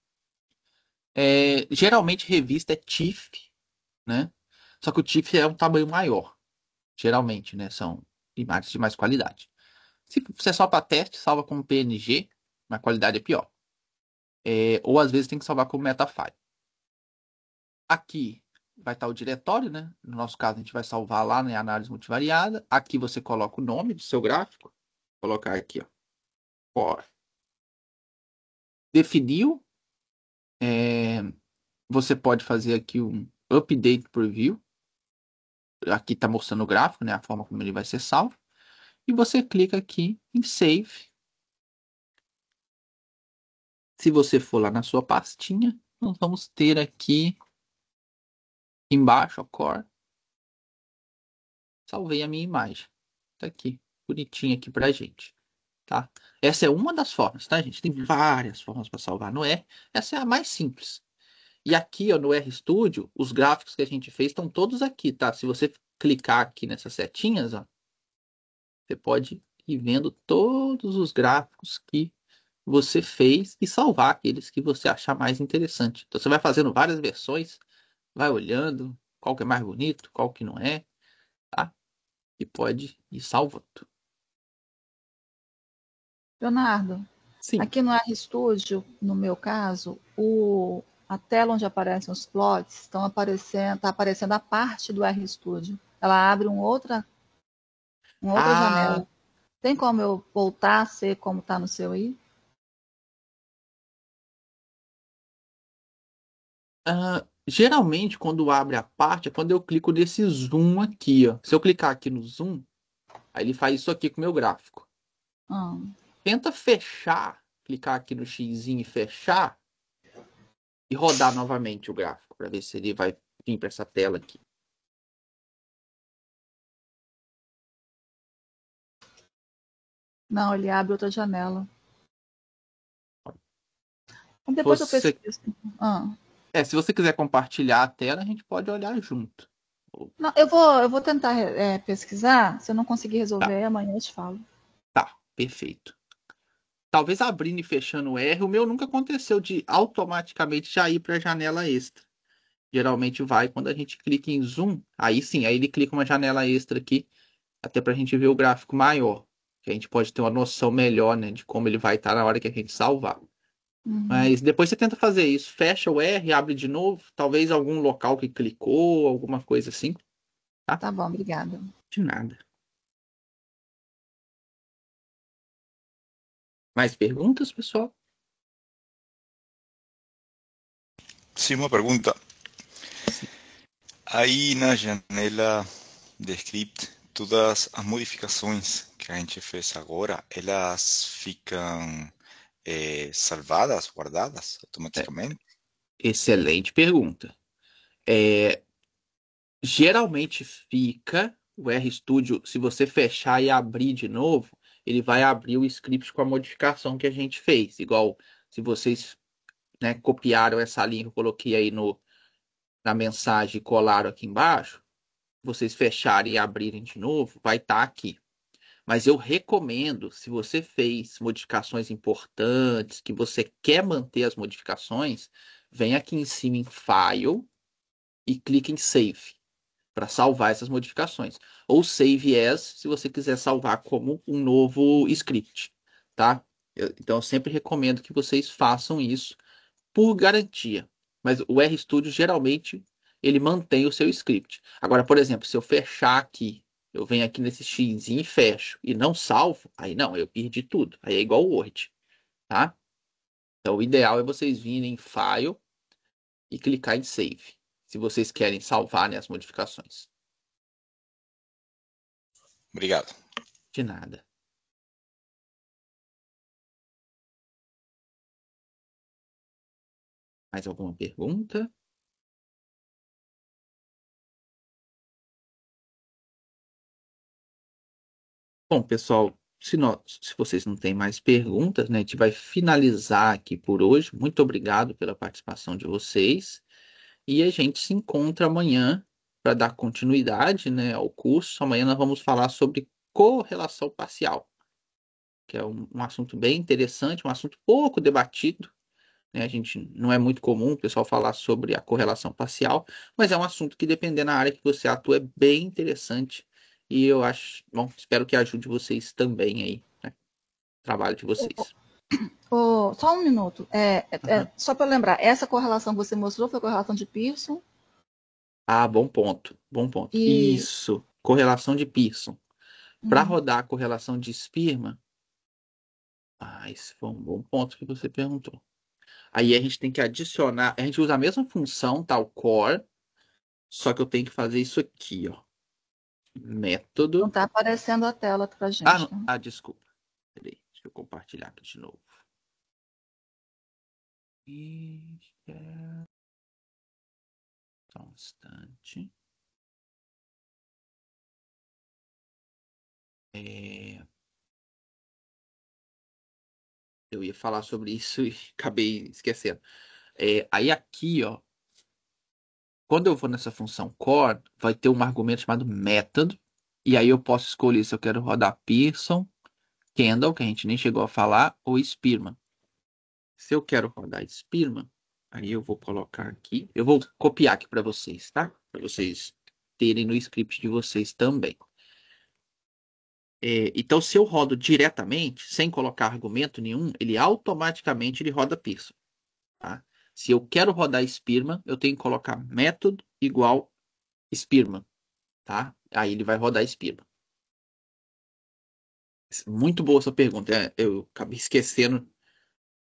Geralmente revista é TIFF, né? Só que o TIFF é um tamanho maior, geralmente, né? São imagens de mais qualidade. Se você é só para teste, salva como PNG, a qualidade é pior. Ou às vezes tem que salvar como metafile. Aqui vai estar o diretório, né? No nosso caso, a gente vai salvar lá na análise multivariada. Aqui você coloca o nome do seu gráfico. Vou colocar aqui, ó. Definiu. Você pode fazer aqui um update preview. Aqui está mostrando o gráfico, né? A forma como ele vai ser salvo. E você clica aqui em Save. Se você for lá na sua pastinha, nós vamos ter aqui embaixo, ó, Core. Salvei a minha imagem. Tá aqui, bonitinha aqui pra gente, tá? Essa é uma das formas, tá, gente? Tem várias formas para salvar no R. Essa é a mais simples. E aqui, ó, no RStudio, os gráficos que a gente fez estão todos aqui, tá? Se você clicar aqui nessas setinhas, ó, você pode ir vendo todos os gráficos que você fez e salvar aqueles que você achar mais interessante. Então você vai fazendo várias versões, vai olhando qual que é mais bonito, qual que não é, tá? e pode ir salvando. Leonardo, Sim. aqui no RStudio, no meu caso, a tela onde aparecem os plots está aparecendo a parte do RStudio. Ela abre uma outra Ah, janela. Tem como eu voltar a ser como está no seu aí? geralmente, quando abre a parte, é quando eu clico nesse zoom aqui, ó. Se eu clicar aqui no zoom, aí ele faz isso aqui com o meu gráfico. Ah, Tenta fechar, clicar aqui no xizinho e fechar, e rodar novamente o gráfico, para ver se ele vai vir para essa tela aqui. não, ele abre outra janela. Então, depois eu Você, pesquiso. Ah. se você quiser compartilhar a tela, a gente pode olhar junto. Não, eu vou tentar pesquisar. Se eu não conseguir Tá, resolver, amanhã eu te falo. tá, perfeito. Talvez abrindo e fechando o R, o meu nunca aconteceu de automaticamente já ir para a janela extra. Geralmente vai quando a gente clica em zoom, aí sim, aí ele clica uma janela extra aqui, até para a gente ver o gráfico maior, que a gente pode ter uma noção melhor, né, de como ele vai estar na hora que a gente salvar. Uhum. Mas depois você tenta fazer isso, fecha o R, abre de novo, talvez algum local que clicou, alguma coisa assim, tá? Tá bom, obrigada. De nada. Mais perguntas, pessoal? Sim, uma pergunta. Sim. Aí na janela de script, todas as modificações que a gente fez agora, elas ficam salvadas, guardadas É, automaticamente? excelente pergunta. É, geralmente fica o RStudio, se você fechar e abrir de novo, ele vai abrir o script com a modificação que a gente fez. Igual se vocês, né, copiaram essa linha que eu coloquei aí na mensagem e colaram aqui embaixo, vocês fecharem e abrirem de novo, vai estar aqui. Mas eu recomendo, se você fez modificações importantes, que você quer manter as modificações, vem aqui em cima em File e clique em Save para salvar essas modificações. Ou Save As, se você quiser salvar como um novo script, tá? Então, eu sempre recomendo que vocês façam isso por garantia. Mas o RStudio, geralmente, ele mantém o seu script. Agora, por exemplo, se eu fechar aqui, eu venho aqui nesse X e fecho e não salvo, aí não, eu perdi tudo. Aí é igual o Word, tá? Então, o ideal é vocês virem em File e clicar em Save, se vocês querem salvar, né, as modificações. Obrigado. De nada. Mais alguma pergunta? Bom, pessoal, se vocês não têm mais perguntas, né, a gente vai finalizar aqui por hoje. Muito obrigado pela participação de vocês. E a gente se encontra amanhã para dar continuidade, né, ao curso. Amanhã nós vamos falar sobre correlação parcial, que é um assunto bem interessante, um assunto pouco debatido, né? A gente não é muito comum o pessoal falar sobre a correlação parcial, mas é um assunto que, dependendo da área que você atua, é bem interessante. E eu acho, bom, espero que ajude vocês também aí, né? O trabalho de vocês. Só um minuto. Aham. Só para lembrar, essa correlação que você mostrou foi a correlação de Pearson Ah, bom ponto, bom ponto. e. Isso, correlação de Pearson. Para Hum, rodar a correlação de Spearman, esse foi um bom ponto que você perguntou. Aí a gente tem que adicionar, a gente usa a mesma função, tal core, só que eu tenho que fazer isso aqui, ó. não Método. está aparecendo a tela para Ah, gente, não. né? Desculpa. Peraí, deixa eu compartilhar aqui de novo. E... Só um instante. É, eu ia falar sobre isso e acabei esquecendo. Aí aqui, ó, quando eu vou nessa função core, vai ter um argumento chamado method, e aí eu posso escolher se eu quero rodar Pearson, Kendall, que a gente nem chegou a falar, ou Spearman. Se eu quero rodar Spearman, aí eu vou colocar aqui, eu vou copiar aqui para vocês, tá? Para vocês terem no script de vocês também. Então, se eu rodo diretamente, sem colocar argumento nenhum, ele automaticamente roda Pearson. Tá? Se eu quero rodar Spearman, eu tenho que colocar método igual Spearman. Tá? Aí ele vai rodar Spearman. Muito boa essa pergunta. Eu acabei esquecendo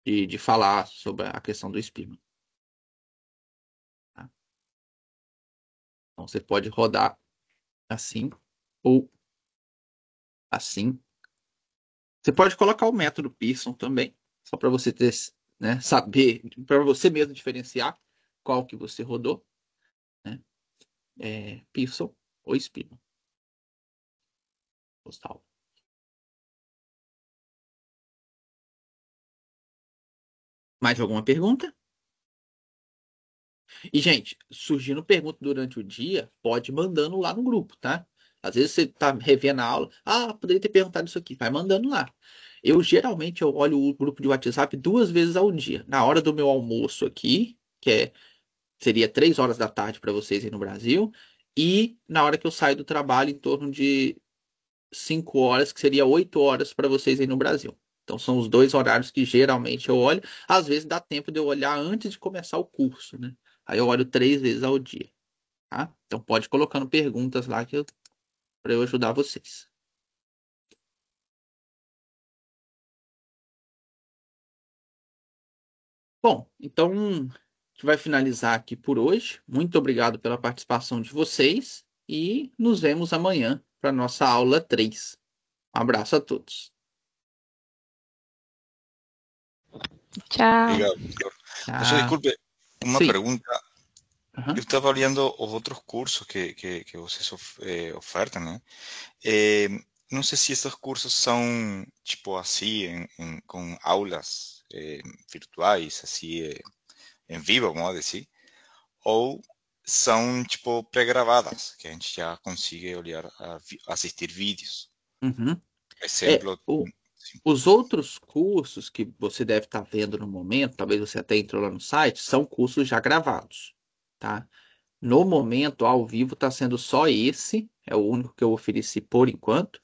de falar sobre a questão do Spearman. Tá? Então, você pode rodar assim ou assim. Você pode colocar o método Pearson também, só para você ter, né, saber, para você mesmo diferenciar qual que você rodou, né? Pearson ou Spearman. Postal. Mais alguma pergunta? E, gente, surgindo pergunta durante o dia, pode ir mandando lá no grupo, tá? Às vezes você tá revendo a aula, poderia ter perguntado isso aqui, vai mandando lá. Geralmente eu olho o grupo de WhatsApp 2 vezes ao dia. Na hora do meu almoço aqui, seria 3 horas da tarde para vocês aí no Brasil, e na hora que eu saio do trabalho, em torno de 5 horas, que seria 8 horas para vocês aí no Brasil. Então são os dois horários que geralmente eu olho. Às vezes dá tempo de eu olhar antes de começar o curso, né? Aí eu olho 3 vezes ao dia, tá? Então pode ir colocando perguntas lá para eu ajudar vocês. Bom, então a gente vai finalizar aqui por hoje. Muito obrigado pela participação de vocês e nos vemos amanhã para nossa aula 3. Um abraço a todos. Tchau. Obrigado, professor. Professor, Tchau. disculpe, uma Sim. pergunta. Eu Aham. estava olhando os outros cursos que vocês ofertam, né? Eh, não sei se esses cursos são, tipo, assim, com aulas virtuais, assim, em vivo, vamos dizer, ou são, tipo, pré-gravadas, que a gente já consegue olhar, assistir vídeos. Uhum. É, Exemplo, o, sim. Os outros cursos que você deve estar vendo no momento, talvez você até entrou lá no site, são cursos já gravados, tá? No momento, ao vivo, está sendo só esse, é o único que eu ofereci por enquanto.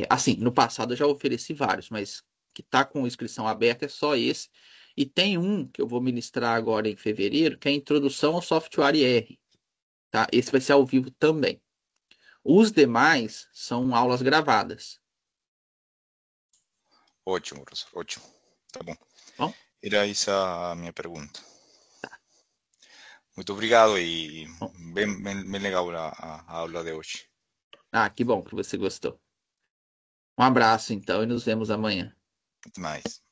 Assim, no passado eu já ofereci vários, mas que está com inscrição aberta é só esse. E tem um que eu vou ministrar agora em fevereiro, que é a Introdução ao Software R, tá? Esse vai ser ao vivo também. Os demais são aulas gravadas, Ótimo, professor, ótimo. Tá bom. tá bom? Era essa a minha pergunta. Muito obrigado e Bom, bem legal a aula de hoje. que bom que você gostou. Um abraço, então, e nos vemos amanhã. Até mais.